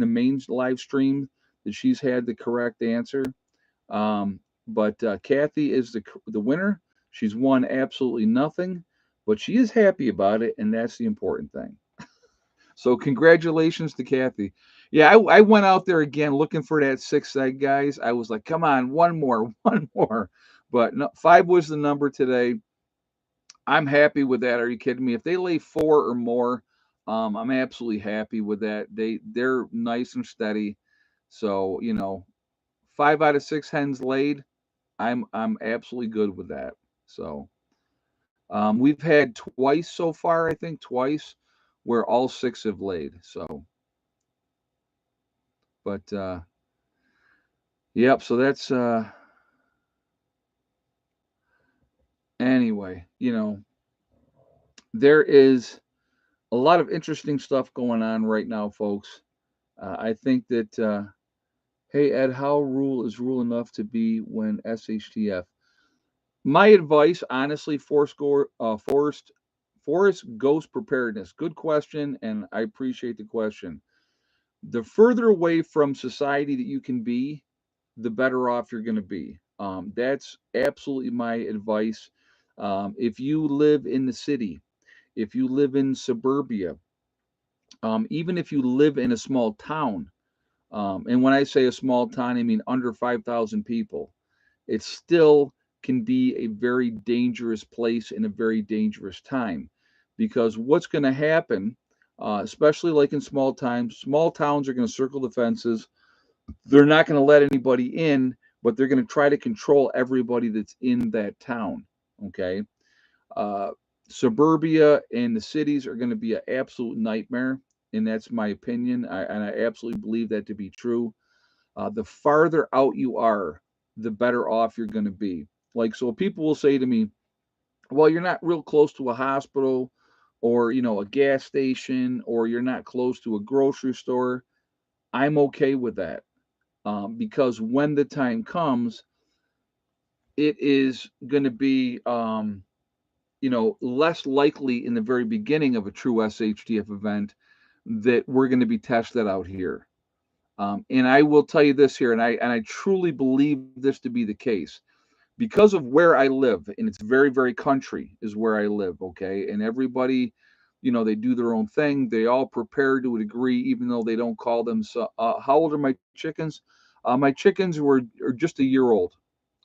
main live stream that she's had the correct answer. But Kathy is the winner. She's won absolutely nothing, but she is happy about it, and that's the important thing. So congratulations to Kathy. Yeah, I went out there again looking for that 6th egg, guys. I was like, come on, one more, one more. But no, 5 was the number today. I'm happy with that. Are you kidding me? If they lay 4 or more, I'm absolutely happy with that. They're nice and steady. So 5 out of 6 hens laid. I'm absolutely good with that. So we've had twice so far, I think twice, where all 6 have laid. So, but yep. So that's anyway. There is a lot of interesting stuff going on right now, folks. I think that Hey Ed, how rule is rule enough to be when SHTF? My advice, honestly, forest ghost preparedness. Good question, and I appreciate the question. The further away from society that you can be, the better off you're going to be. That's absolutely my advice. If you live in the city, if you live in suburbia, even if you live in a small town, and when I say a small town, I mean under 5,000 people, it still can be a very dangerous place in a very dangerous time. Because what's going to happen, especially like in small towns are going to circle the fences. They're not going to let anybody in, but they're going to try to control everybody that's in that town. Okay. Uh, Suburbia and the cities are going to be an absolute nightmare. And that's my opinion. And I absolutely believe that to be true. The farther out you are, the better off you're going to be. Like, so people will say to me, well, you're not real close to a hospital or, a gas station, or you're not close to a grocery store. I'm okay with that, because when the time comes, it is going to be, less likely in the very beginning of a true SHTF event that we're going to be tested out here. And I will tell you this here, and I truly believe this to be the case because of where I live, and it's very, very country is where I live. Okay, and everybody, they do their own thing. They all prepare to a degree, even though they don't call them. So, how old are my chickens? My chickens are just a year old,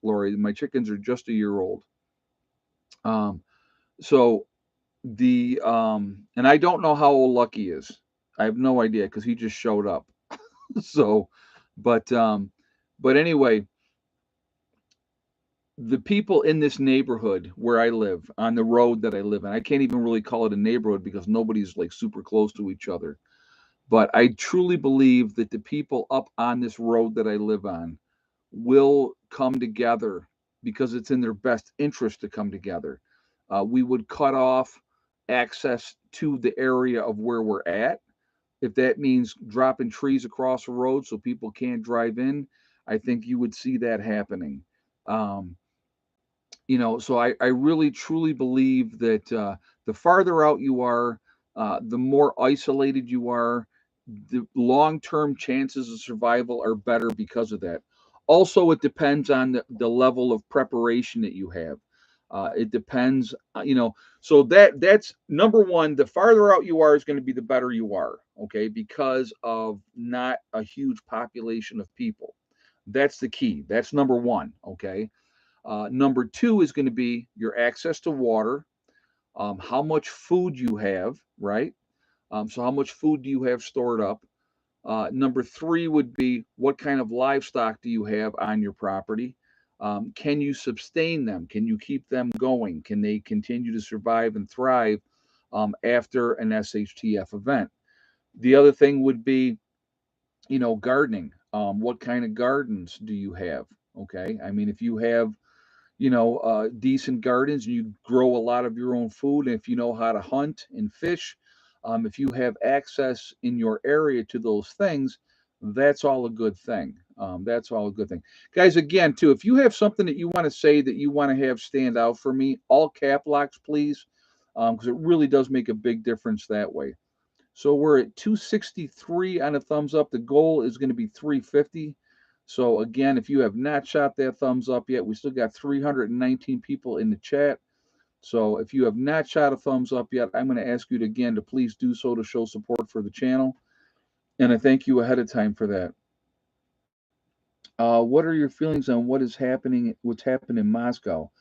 Lori. My chickens are just a year old. Um, so and I don't know how old Lucky is. I have no idea because he just showed up. So, but anyway, the people in this neighborhood where I live, on the road that I live in, I can't even really call it a neighborhood because nobody's like super close to each other. But I truly believe that the people up on this road that I live on will come together because it's in their best interest to come together. We would cut off access to the area of where we're at. If that means dropping trees across the road so people can't drive in, I think you would see that happening. Um, so I really truly believe that the farther out you are, the more isolated you are, the long-term chances of survival are better because of that. Also, it depends on the level of preparation that you have. It depends, so that's number one. The farther out you are is going to be the better you are, okay, because of not a huge population of people. That's the key. That's number one, okay. Number two is going to be your access to water, how much food you have, right? So, how much food do you have stored up? Number three would be what kind of livestock do you have on your property? Can you sustain them? Can you keep them going? Can they continue to survive and thrive after an SHTF event? The other thing would be, gardening. What kind of gardens do you have? Okay. I mean, if you have decent gardens and you grow a lot of your own food, and if you know how to hunt and fish, if you have access in your area to those things, that's all a good thing. That's all a good thing. Guys, again, too, if you have something that you want to say that you want to have stand out for me, all cap locks, please, because it really does make a big difference that way. So we're at 263 on a thumbs up. The goal is going to be 350. So again, if you have not shot that thumbs up yet, we still got 319 people in the chat. So if you have not shot a thumbs up yet, I'm going to ask you to, again, to please do so to show support for the channel. And I thank you ahead of time for that. What are your feelings on what's happened in Moscow?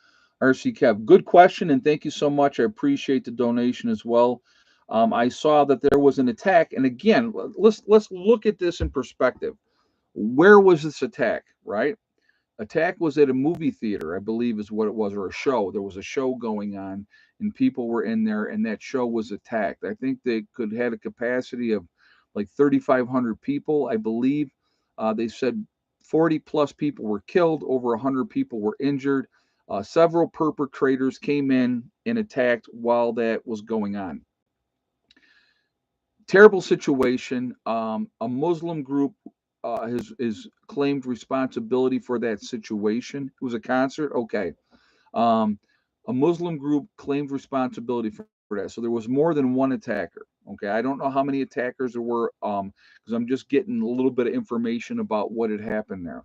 RC Kev, good question, and thank you so much. I appreciate the donation as well. I saw that there was an attack, and again, let's look at this in perspective. Where was this attack? Right? Attack was at a movie theater, I believe, is what it was, or a show. There was a show going on, and people were in there, and that show was attacked. I think they could had a capacity of like 3,500 people, I believe. They said 40 plus people were killed, over 100 people were injured. Several perpetrators came in and attacked while that was going on. Terrible situation. A Muslim group his claimed responsibility for that situation. It was a concert. Okay. Um, a Muslim group claimed responsibility for that. So there was more than one attacker. Okay, I don't know how many attackers there were, because I'm just getting a little bit of information about what had happened there.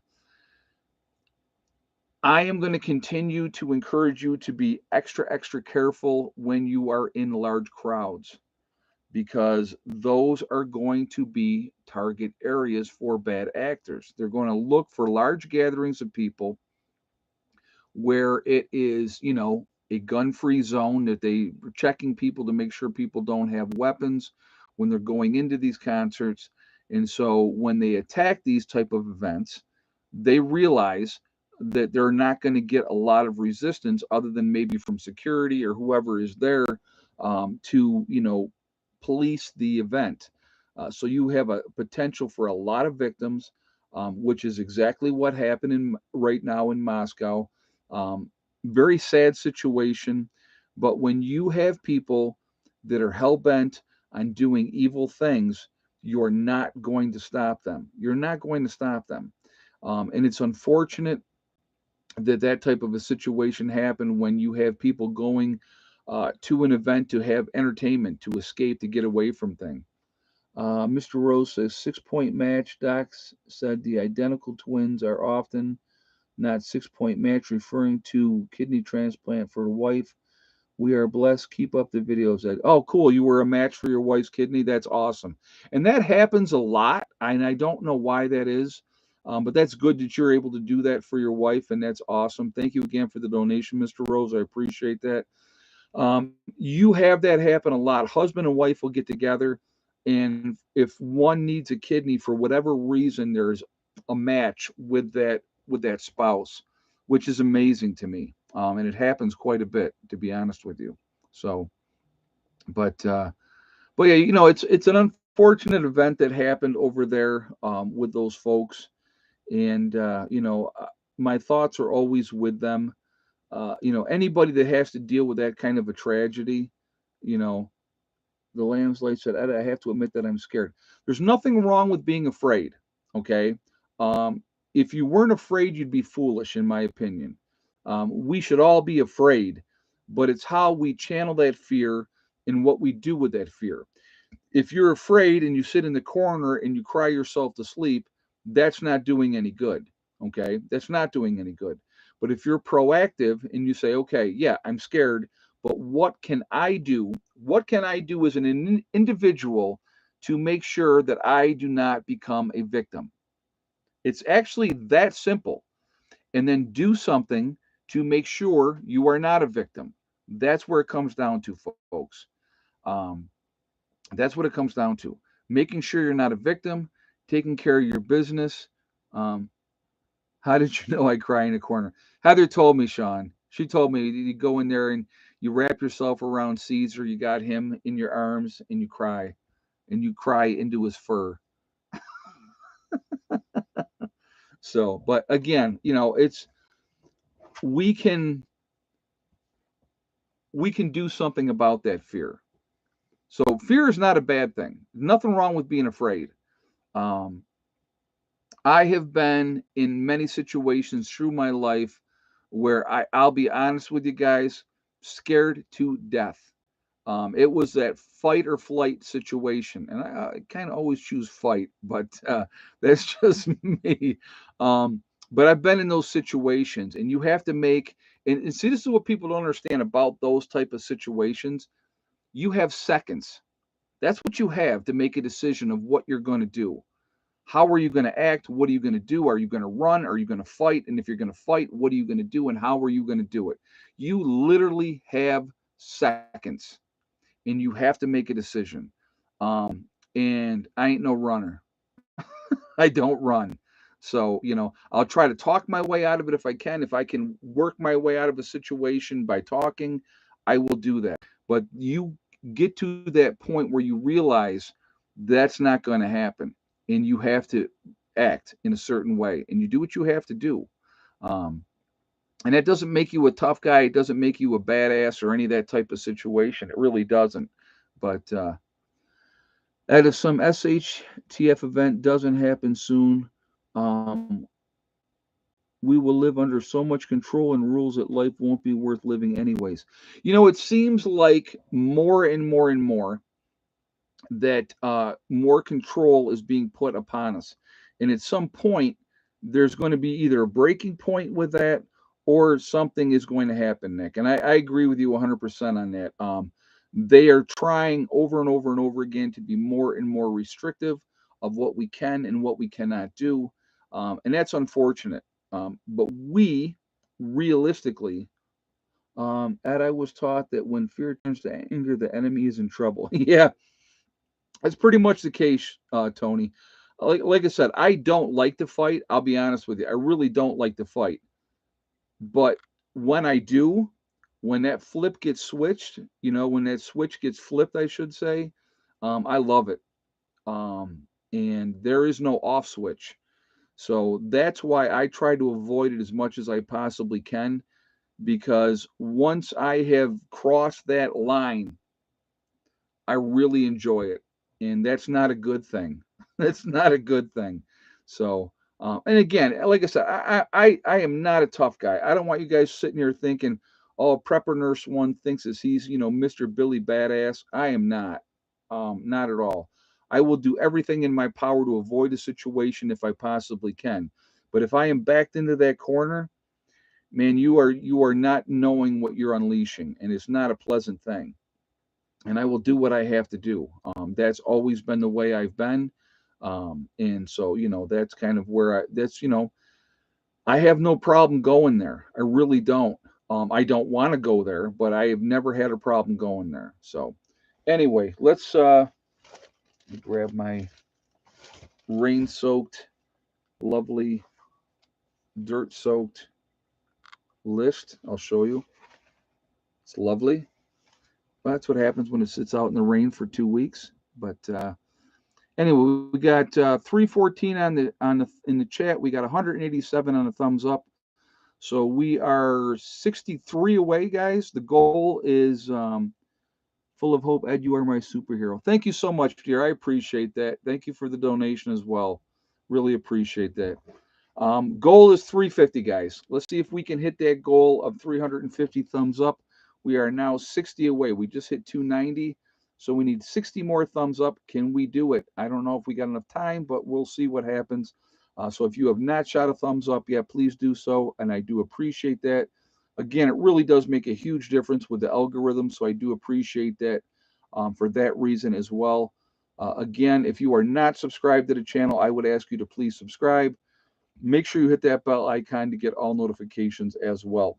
I am going to continue to encourage you to be extra, extra careful when you are in large crowds, because those are going to be target areas for bad actors. They're going to look for large gatherings of people where it is, a gun-free zone, that they are checking people to make sure people don't have weapons when they're going into these concerts. And so when they attack these type of events, they realize that they're not going to get a lot of resistance other than maybe from security or whoever is there, to police the event. So you have a potential for a lot of victims, which is exactly what happened right now in Moscow. Um, Very sad situation. But when you have people that are hell bent on doing evil things, you're not going to stop them. You're not going to stop them. And it's unfortunate that that type of a situation happened when you have people going to an event to have entertainment, to escape, to get away from things. Mr. Rose says 6 point match. Docs said the identical twins are often not 6 point match, referring to kidney transplant for the wife. We are blessed. Keep up the videos. Oh, cool. You were a match for your wife's kidney. That's awesome. And that happens a lot. And I don't know why that is. But that's good that you're able to do that for your wife. And that's awesome. Thank you again for the donation, Mr. Rose. I appreciate that. You have that happen a lot. Husband and wife will get together. And if one needs a kidney for whatever reason, there's a match with that spouse, which is amazing to me. And it happens quite a bit, to be honest with you. So, but but yeah, it's an unfortunate event that happened over there, with those folks, and my thoughts are always with them. Anybody that has to deal with that kind of a tragedy, you know, the Lamb's Light said, I have to admit that I'm scared. There's nothing wrong with being afraid. Okay. Um, if you weren't afraid, you'd be foolish, in my opinion. We should all be afraid, but it's how we channel that fear and what we do with that fear. If you're afraid and you sit in the corner and you cry yourself to sleep, that's not doing any good. Okay. That's not doing any good. But if you're proactive and you say, okay, yeah, I'm scared, but what can I do? What can I do as an individual to make sure that I do not become a victim? It's actually that simple. And then do something to make sure you are not a victim. That's where it comes down to, folks. Um, that's what it comes down to. Making sure you're not a victim, taking care of your business. Um, how did you know I cry in a corner? Heather told me, Sean. She told me you go in there and you wrap yourself around Caesar. You got him in your arms and you cry into his fur. So, but again, it's we can we can do something about that fear. So fear is not a bad thing. Nothing wrong with being afraid. Um, I have been in many situations through my life where I'll be honest with you guys, scared to death. It was that fight or flight situation, and I kind of always choose fight, but that's just me. But I've been in those situations, and you have to make and see, this is what people don't understand about those type of situations. You have seconds. That's what you have to make a decision of what you're going to do. How are you going to act? What are you going to do? Are you going to run? Are you going to fight? And if you're going to fight, what are you going to do? And how are you going to do it? You literally have seconds and you have to make a decision. And I ain't no runner. I don't run. So, I'll try to talk my way out of it if I can. If I can work my way out of a situation by talking, I will do that. But you get to that point where you realize that's not going to happen and you have to act in a certain way and you do what you have to do. Um, and that doesn't make you a tough guy. It doesn't make you a badass or any of that type of situation. It really doesn't. But That if some SHTF event doesn't happen soon, um, we will live under so much control and rules that life won't be worth living anyways. You know, it seems like more and more and more that more control is being put upon us. And at some point, there's going to be either a breaking point with that or something is going to happen, Nick. And I agree with you 100% on that. They are trying over and over and over again to be more and more restrictive of what we can and what we cannot do. And that's unfortunate. But we, realistically, Ed, I was taught that when fear turns to anger, the enemy is in trouble. Yeah, that's pretty much the case, Tony. Like I said, I don't like to fight. I'll be honest with you. I really don't like to fight. But when I do, when that flip gets switched, when that switch gets flipped, I should say, I love it. And there is no off switch. So that's why I try to avoid it as much as I possibly can. Because once I have crossed that line, I really enjoy it, and that's not a good thing. That's not a good thing. So, and again, like I said, I am not a tough guy. I don't want you guys sitting here thinking, oh, Prepper Nurse One thinks as he's Mr. Billy Badass. I am not, not at all. I will do everything in my power to avoid a situation if I possibly can. But if I am backed into that corner, man, you are not knowing what you're unleashing, and it's not a pleasant thing, and I will do what I have to do. That's always been the way I've been. And so, that's kind of where I have no problem going there. I really don't. I don't want to go there, but I have never had a problem going there. So, anyway, let's grab my rain soaked, lovely, dirt soaked list. I'll show you. It's lovely. That's what happens when it sits out in the rain for 2 weeks. But anyway, we got 314 on the in the chat. We got 187 on the thumbs up. So we are 63 away, guys. The goal is full of hope. Ed, you are my superhero. Thank you so much, dear. I appreciate that. Thank you for the donation as well. Really appreciate that. Goal is 350, guys. Let's see if we can hit that goal of 350 thumbs up. We are now 60 away. We just hit 290. So we need 60 more thumbs up. Can we do it? I don't know if we got enough time, but we'll see what happens. So if you have not shot a thumbs up yet, please do so. And I do appreciate that. Again, it really does make a huge difference with the algorithm. So I do appreciate that for that reason as well. Again, if you are not subscribed to the channel, I would ask you to please subscribe. Make sure you hit that bell icon to get all notifications as well.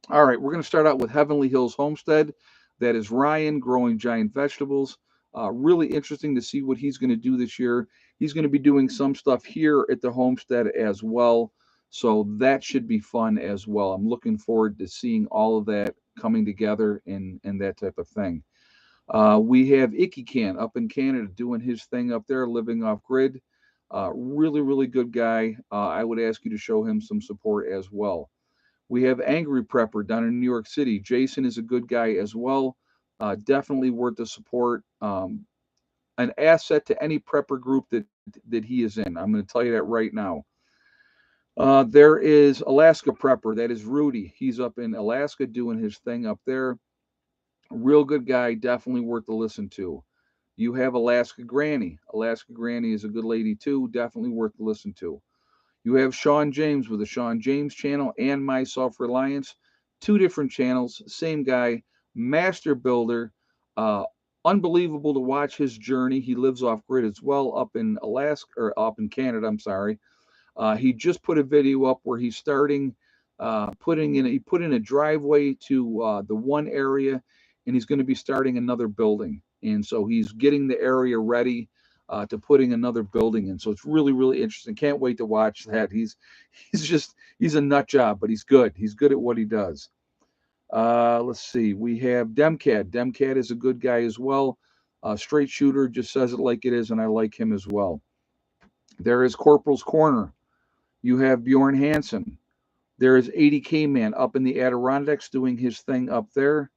All right, we're going to start out with Heavenly Hills Homestead. That is Ryan growing giant vegetables. Really interesting to see what he's going to do this year. He's going to be doing some stuff here at the homestead as well. So that should be fun as well. I'm looking forward to seeing all of that coming together and that type of thing. We have Icky Can up in Canada doing his thing up there, living off grid. Really, really good guy. I would ask you to show him some support as well. We have Angry Prepper down in New York City. Jason is a good guy as well. Definitely worth the support. An asset to any prepper group that he is in. I'm going to tell you that right now. There is Alaska Prepper. That is Rudy. He's up in Alaska doing his thing up there. Real good guy. Definitely worth to listen to. You have Alaska Granny. Alaska Granny is a good lady too. Definitely worth to listen to. You have Sean James with the Sean James channel and My Self Reliance. Two different channels, same guy, master builder. Uh, Unbelievable to watch his journey. He lives off grid as well up in Alaska, or up in Canada, I'm sorry. He just put a video up where he's starting, he put in a driveway to the one area, and he's going to be starting another building. And so he's getting the area ready to putting another building in. So it's really, really interesting. Can't wait to watch that. He's a nut job, but he's good. He's good at what he does. Let's see. We have Demcad. Demcad is a good guy as well. Straight shooter, just says it like it is, and I like him as well. There is Corporal's Corner. You have Bjorn Hansen. There is 80K Man up in the Adirondacks doing his thing up there.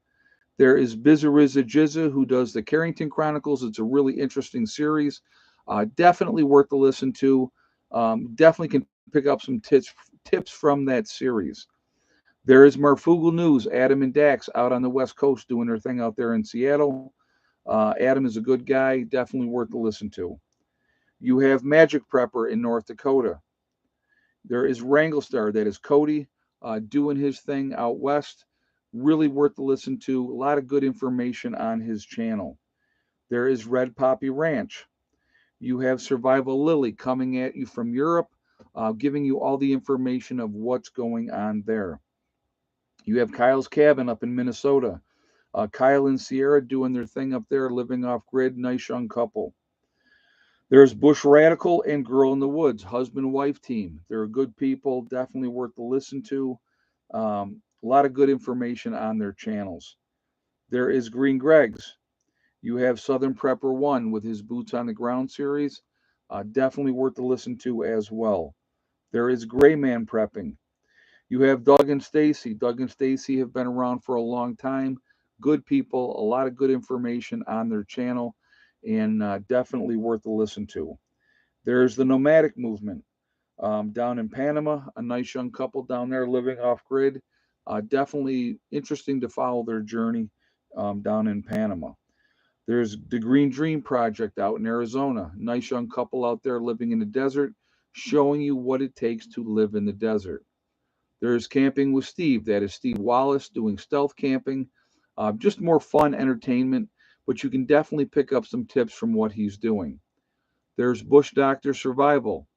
There is Bizariza Jizza, who does the Carrington Chronicles. It's a really interesting series. Definitely worth the listen to. Definitely can pick up some tips from that series. There is Marfugal News, Adam and Dax out on the West Coast doing their thing out there in Seattle. Adam is a good guy, definitely worth to listen to. You have Magic Prepper in North Dakota. There is Wranglestar, that is Cody, doing his thing out west. Really worth to listen to. A lot of good information on his channel. There is Red Poppy Ranch. You have Survival Lily coming at you from Europe, giving you all the information of what's going on there. You have Kyle's Cabin up in Minnesota. Kyle and Sierra doing their thing up there, living off grid, nice young couple. There's Bush Radical and Girl in the Woods, husband-wife team. They're good people, definitely worth to listen to. A lot of good information on their channels. There is Green Greg's. You have Southern Prepper 1 with his Boots on the Ground series. Definitely worth to listen to as well. There is Gray Man Prepping. You have Doug and Stacy. Doug and Stacy have been around for a long time. Good people, a lot of good information on their channel, and definitely worth to listen to. There's the Nomadic Movement down in Panama, a nice young couple down there living off grid. Definitely interesting to follow their journey down in Panama. There's the Green Dream Project out in Arizona. Nice young couple out there living in the desert, showing you what it takes to live in the desert. There's Camping with Steve. That is Steve Wallace doing stealth camping. Just more fun entertainment, but you can definitely pick up some tips from what he's doing. There's Bush Doctor Survival.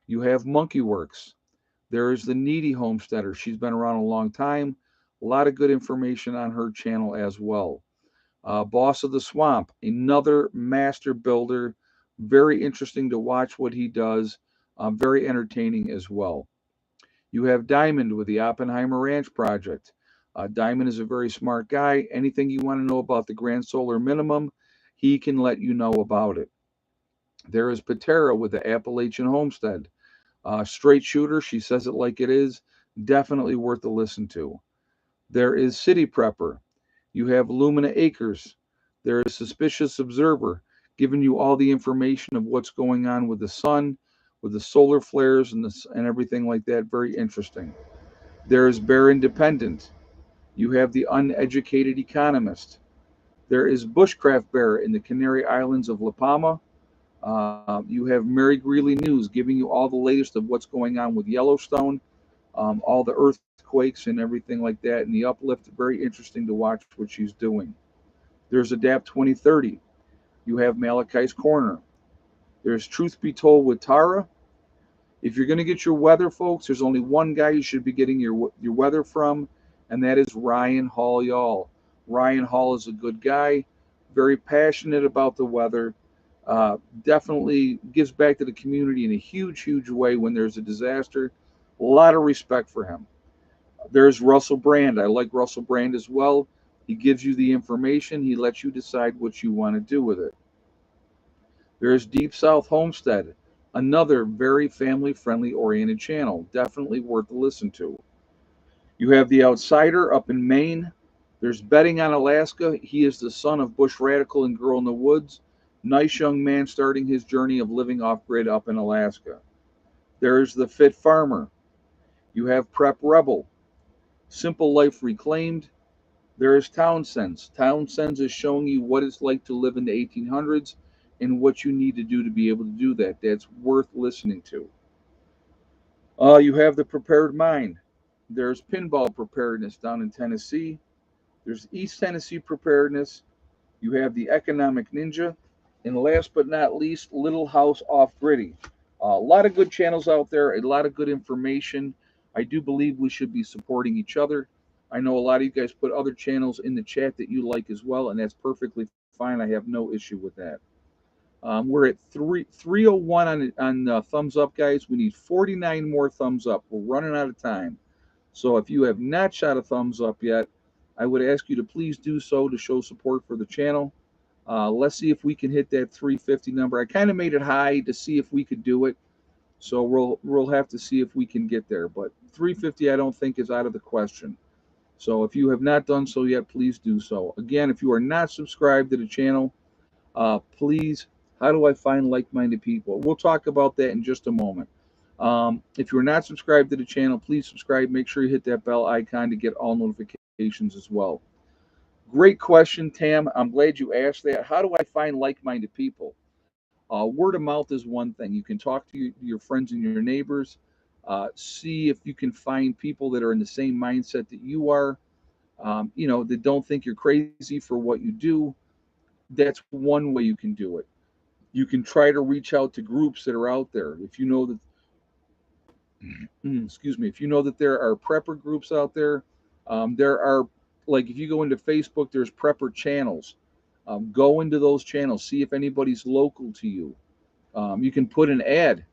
You have Monkey Works. There is the Needy Homesteader. She's been around a long time. A lot of good information on her channel as well. Boss of the Swamp, another master builder. Very interesting to watch what he does. Very entertaining as well. You have Diamond with the Oppenheimer Ranch Project. Diamond is a very smart guy. Anything you want to know about the Grand Solar Minimum, he can let you know about it. There is Patera with the Appalachian Homestead. Straight shooter, she says it like it is. Definitely worth a listen to. There is City Prepper. You have Lumina Acres. There is Suspicious Observer, giving you all the information of what's going on with the sun, with the solar flares and everything like that. Very interesting. There is Bear Independent. You have the Uneducated Economist. There is Bushcraft Bear in the Canary Islands of La Palma. You have Mary Greeley News, giving you all the latest of what's going on with Yellowstone, all the earthquakes and everything like that, and the uplift. Very interesting to watch what she's doing. There's Adapt 2030. You have Malachi's Corner. There's Truth Be Told with Tara. If you're going to get your weather, folks, there's only one guy you should be getting your weather from, and that is Ryan Hall, y'all. Ryan Hall is a good guy, very passionate about the weather. Definitely gives back to the community in a huge, huge way when there's a disaster. A lot of respect for him. There's Russell Brand. I like Russell Brand as well. He gives you the information. He lets you decide what you want to do with it. There's Deep South Homestead, another very family-friendly oriented channel. Definitely worth to listen to. You have The Outsider up in Maine. There's Betting on Alaska. He is the son of Bush Radical and Girl in the Woods. Nice young man starting his journey of living off-grid up in Alaska. There's The Fit Farmer. You have Prep Rebel. Simple Life Reclaimed. There is Townsend's. Townsend's is showing you what it's like to live in the 1800s and what you need to do to be able to do that. That's worth listening to. You have The Prepared Mind. There's Pinball Preparedness down in Tennessee. There's East Tennessee Preparedness. You have The Economic Ninja. And last but not least, Little House Off-Griddy. A lot of good channels out there, a lot of good information. I do believe we should be supporting each other. I know a lot of you guys put other channels in the chat that you like as well, and that's perfectly fine. I have no issue with that. We're at 301 on thumbs up, guys. We need 49 more thumbs up. We're running out of time. So if you have not shot a thumbs up yet, I would ask you to please do so to show support for the channel. Let's see if we can hit that 350 number. I kind of made it high to see if we could do it. So we'll have to see if we can get there. But 350 I don't think is out of the question. So if you have not done so yet, please do so. Again, if you are not subscribed to the channel, please, how do I find like-minded people? We'll talk about that in just a moment. If you're not subscribed to the channel, please subscribe. Make sure you hit that bell icon to get all notifications as well. Great question, Tam. I'm glad you asked that. How do I find like-minded people? Word of mouth is one thing. You can talk to your friends and your neighbors. See if you can find people that are in the same mindset that you are. That don't think you're crazy for what you do. That's one way you can do it. You can try to reach out to groups that are out there. If you know that, excuse me, if you know that there are prepper groups out there, there are, like, if you go into Facebook, there's prepper channels. Go into those channels, see if anybody's local to you. You can put an ad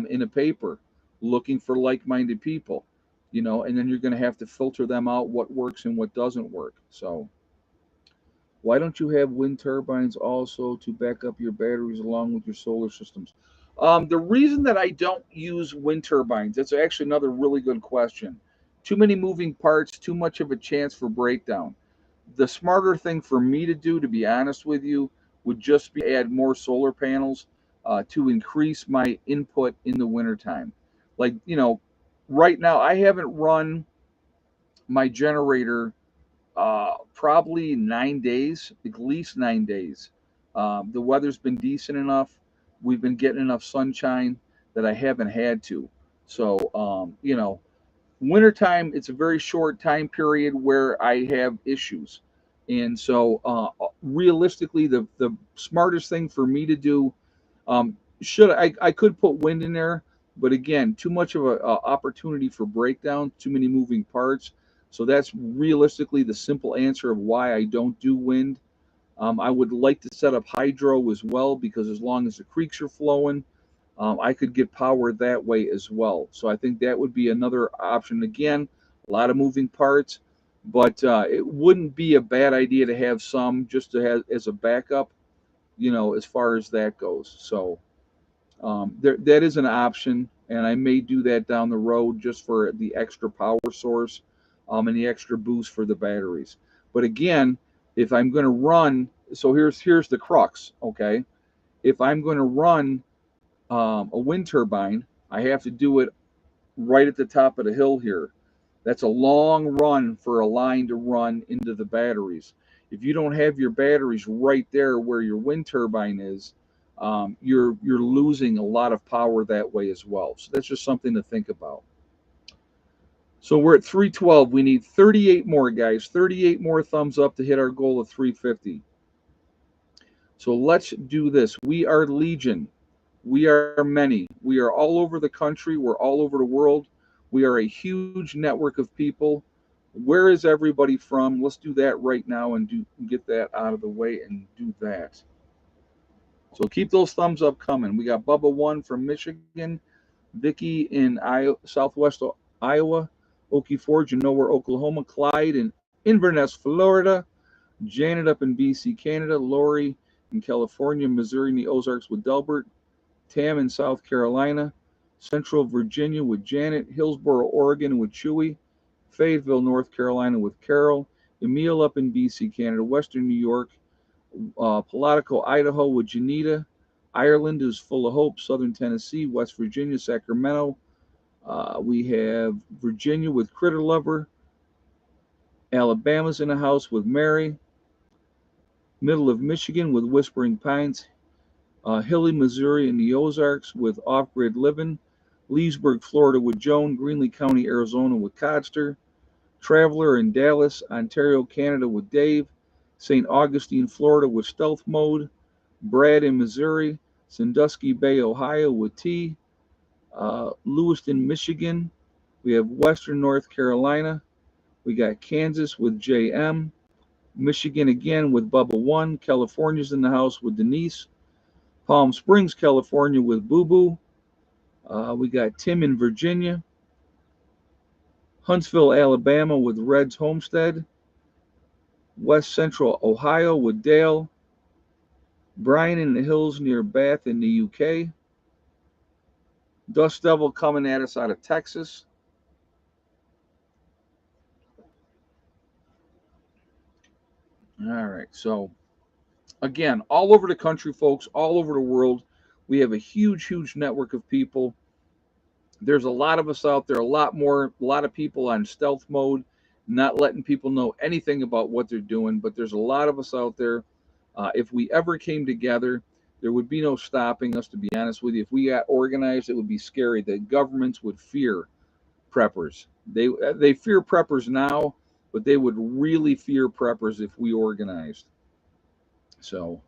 in a paper looking for like-minded people, and then you're going to have to filter them out, what works and what doesn't work. So why don't you have wind turbines also to back up your batteries along with your solar systems? The reason that I don't use wind turbines, that's actually another really good question. Too many moving parts, too much of a chance for breakdown. The smarter thing for me to do, to be honest with you, would just be add more solar panels to increase my input in the wintertime. Like, right now, I haven't run my generator probably 9 days, at least 9 days. The weather's been decent enough. We've been getting enough sunshine that I haven't had to. So, wintertime, it's a very short time period where I have issues. And so, realistically, the smartest thing for me to do, I could put wind in there, but again, too much of a opportunity for breakdown, too many moving parts. So that's realistically the simple answer of why I don't do wind. I would like to set up hydro as well, because as long as the creeks are flowing, I could get power that way as well. So I think that would be another option. Again, a lot of moving parts, but it wouldn't be a bad idea to have some just to have as a backup, as far as that goes. So that is an option, and I may do that down the road just for the extra power source, and the extra boost for the batteries. But again, if I'm going to run, so here's the crux. Okay, if I'm going to run a wind turbine, I have to do it right at the top of the hill here. That's a long run for a line to run into the batteries. If you don't have your batteries right there where your wind turbine is, you're losing a lot of power that way as well. So that's just something to think about. So we're at 312. We need 38 more, guys. 38 more thumbs up to hit our goal of 350. So let's do this. We are Legion. We are many. We are all over the country. We're all over the world. We are a huge network of people. Where is everybody from? Let's do that right now and get that out of the way and do that. So keep those thumbs up coming. We got Bubba 1 from Michigan, Vicky in Southwest Iowa, Okie Forge in Nowhere, Oklahoma, Clyde in Inverness, Florida, Janet up in BC, Canada, Lori in California, Missouri in the Ozarks with Delbert, Tam in South Carolina, Central Virginia with Janet, Hillsboro, Oregon with Chewy, Fayetteville, North Carolina with Carol, Emil up in BC, Canada, Western New York, Palatka, Idaho with Janita, Ireland is full of hope, Southern Tennessee, West Virginia, Sacramento. We have Virginia with Critter Lover, Alabama's in the house with Mary, middle of Michigan with Whispering Pines, Hilly, Missouri in the Ozarks with Off-Grid Living, Leesburg, Florida with Joan, Greenlee County, Arizona with Codster, Traveler in Dallas, Ontario, Canada with Dave, St. Augustine, Florida with Stealth Mode, Brad in Missouri, Sandusky Bay, Ohio with T, Lewiston, Michigan. We have Western North Carolina. We got Kansas with JM, Michigan again with Bubba 1, California's in the house with Denise, Palm Springs, California with Boo Boo. We got Tim in Virginia, Huntsville, Alabama with Red's Homestead, West Central Ohio with Dale, Brian in the hills near Bath in the UK, Dust Devil coming at us out of Texas, All right. So again, all over the country, folks, all over the world, we have a huge network of people. There's a lot of us out there, a lot of people on stealth mode, not letting people know anything about what they're doing. But there's a lot of us out there. If we ever came together, there would be no stopping us, to be honest with you. If we got organized, it would be scary. The governments would fear preppers. They fear preppers now, but they would really fear preppers if we organized. So,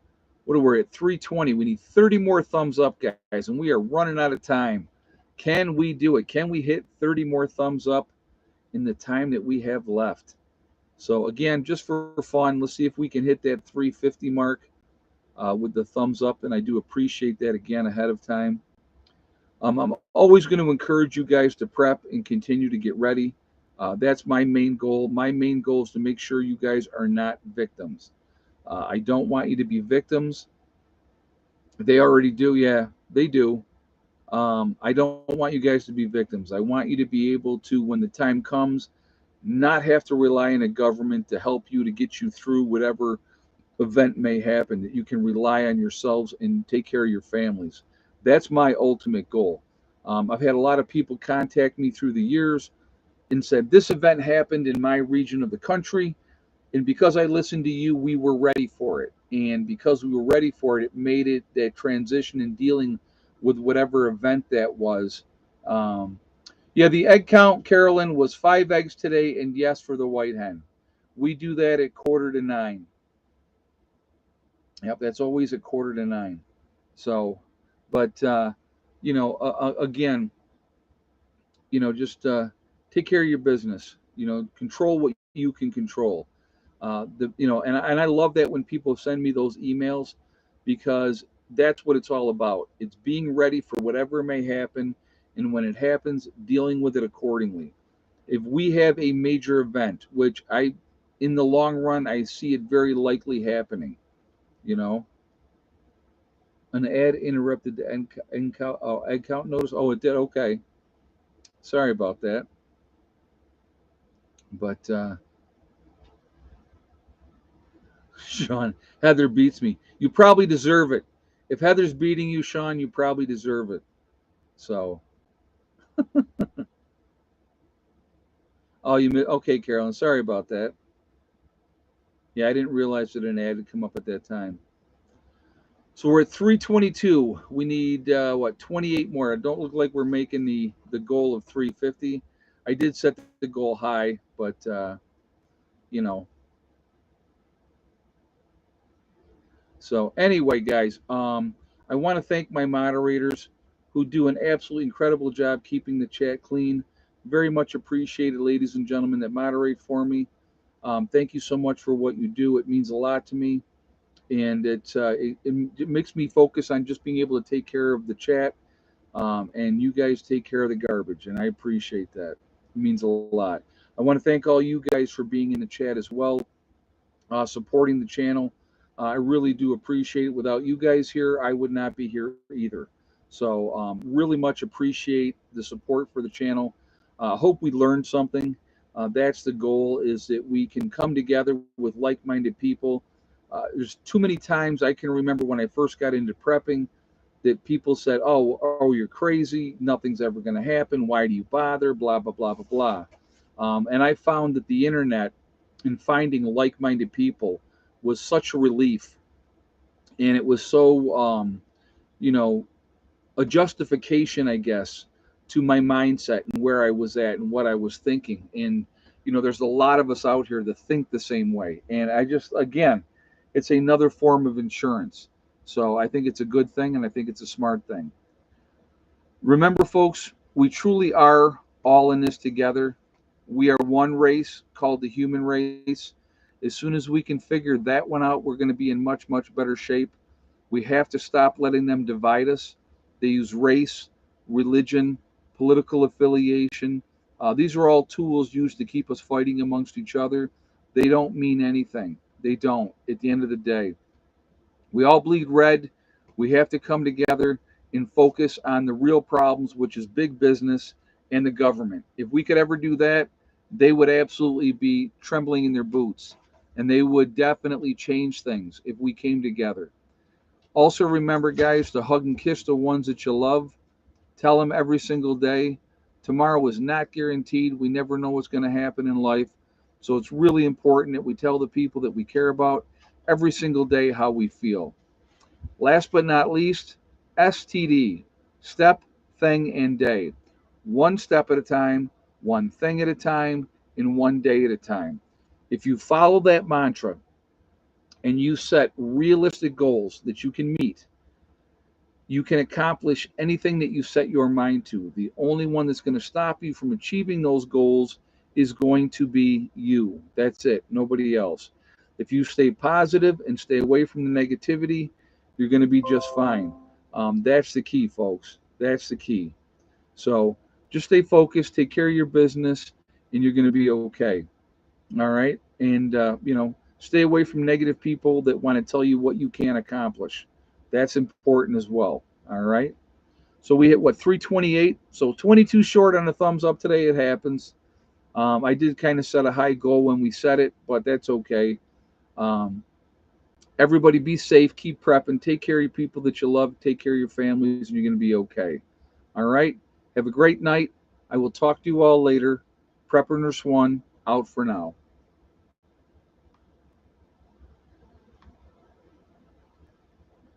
what are we at 320? We need 30 more thumbs up, guys, and we are running out of time. Can we do it? Can we hit 30 more thumbs up in the time that we have left? So, again, just for fun, let's see if we can hit that 350 mark with the thumbs up, and I do appreciate that again ahead of time. I'm always going to encourage you guys to prep and continue to get ready. That's my main goal. My main goal is to make sure you guys are not victims. I don't want you to be victims. They already do. Yeah, they do. I don't want you guys to be victims. I want you to be able to, when the time comes, not have to rely on a government to help you to get you through whatever event may happen, that you can rely on yourselves and take care of your families. That's my ultimate goal. I've had a lot of people contact me through the years and said, this event happened in my region of the country. And because I listened to you, we were ready for it. And because we were ready for it, it made it that transition in dealing with whatever event that was. Um, yeah, the egg count, Carolyn, was 5 eggs today, and yes for the white hen. We do that at 8:45. Yep, that's always at 8:45. So, but again, just take care of your business. Control what you can control. And I love that when people send me those emails, because that's what it's all about. It's being ready for whatever may happen, and when it happens, dealing with it accordingly. If we have a major event, which in the long run, I see it very likely happening, you know, an ad interrupted the egg count notice. Oh, it did. Okay, sorry about that. But Sean, Heather beats me. You probably deserve it. If Heather's beating you, Sean, you probably deserve it. So, oh, okay, Carolyn. Sorry about that. Yeah, I didn't realize that an ad had come up at that time. So we're at 322. We need what 28 more. It don't look like we're making the goal of 350. I did set the goal high, but you know. So anyway, guys, I want to thank my moderators who do an absolutely incredible job keeping the chat clean. Very much appreciated, ladies and gentlemen, that moderate for me. Thank you so much for what you do. It means a lot to me, and it makes me focus on just being able to take care of the chat, and you guys take care of the garbage, and I appreciate that. It means a lot. I want to thank all you guys for being in the chat as well, supporting the channel. I really do appreciate it. Without you guys here, I would not be here either. So really much appreciate the support for the channel. Hope we learned something. That's the goal, is that we can come together with like-minded people. There's too many times I can remember when I first got into prepping that people said, oh, you're crazy. Nothing's ever going to happen. Why do you bother? Blah, blah, blah, blah, blah. And I found that the internet and finding like-minded people was such a relief, and it was so you know a justification, I guess, to my mindset and where I was at and what I was thinking. And there's a lot of us out here that think the same way, and I just, again, it's another form of insurance. So I think it's a good thing, and I think it's a smart thing. Remember, folks, we truly are all in this together. We are one race called the human race. As soon as we can figure that one out, we're going to be in much better shape. We have to stop letting them divide us. They use race, religion, political affiliation. These are all tools used to keep us fighting amongst each other. They don't mean anything. They don't, at the end of the day. We all bleed red. We have to come together and focus on the real problems, which is big business and the government. If we could ever do that, they would absolutely be trembling in their boots. and they would definitely change things if we came together. Also, remember, guys, to hug and kiss the ones that you love. Tell them every single day. Tomorrow is not guaranteed. We never know what's going to happen in life. So it's really important that we tell the people that we care about every single day how we feel. Last but not least, STD, step, thing, and day. One step at a time, one thing at a time, and one day at a time. If you follow that mantra and you set realistic goals that you can meet, you can accomplish anything that you set your mind to. The only one that's going to stop you from achieving those goals is going to be you. That's it, nobody else. If you stay positive and stay away from the negativity, you're going to be just fine. That's the key, folks. That's the key. So just stay focused, take care of your business, and you're going to be okay. All right. And, stay away from negative people that want to tell you what you can't accomplish. That's important as well. All right. So we hit what, 328? So 22 short on the thumbs up today. It happens. I did kind of set a high goal when we set it, but that's okay. Um, Everybody be safe, keep prepping, take care of your people that you love, take care of your families, and you're going to be okay. All right. Have a great night. I will talk to you all later. Prepper Nurse One out for now.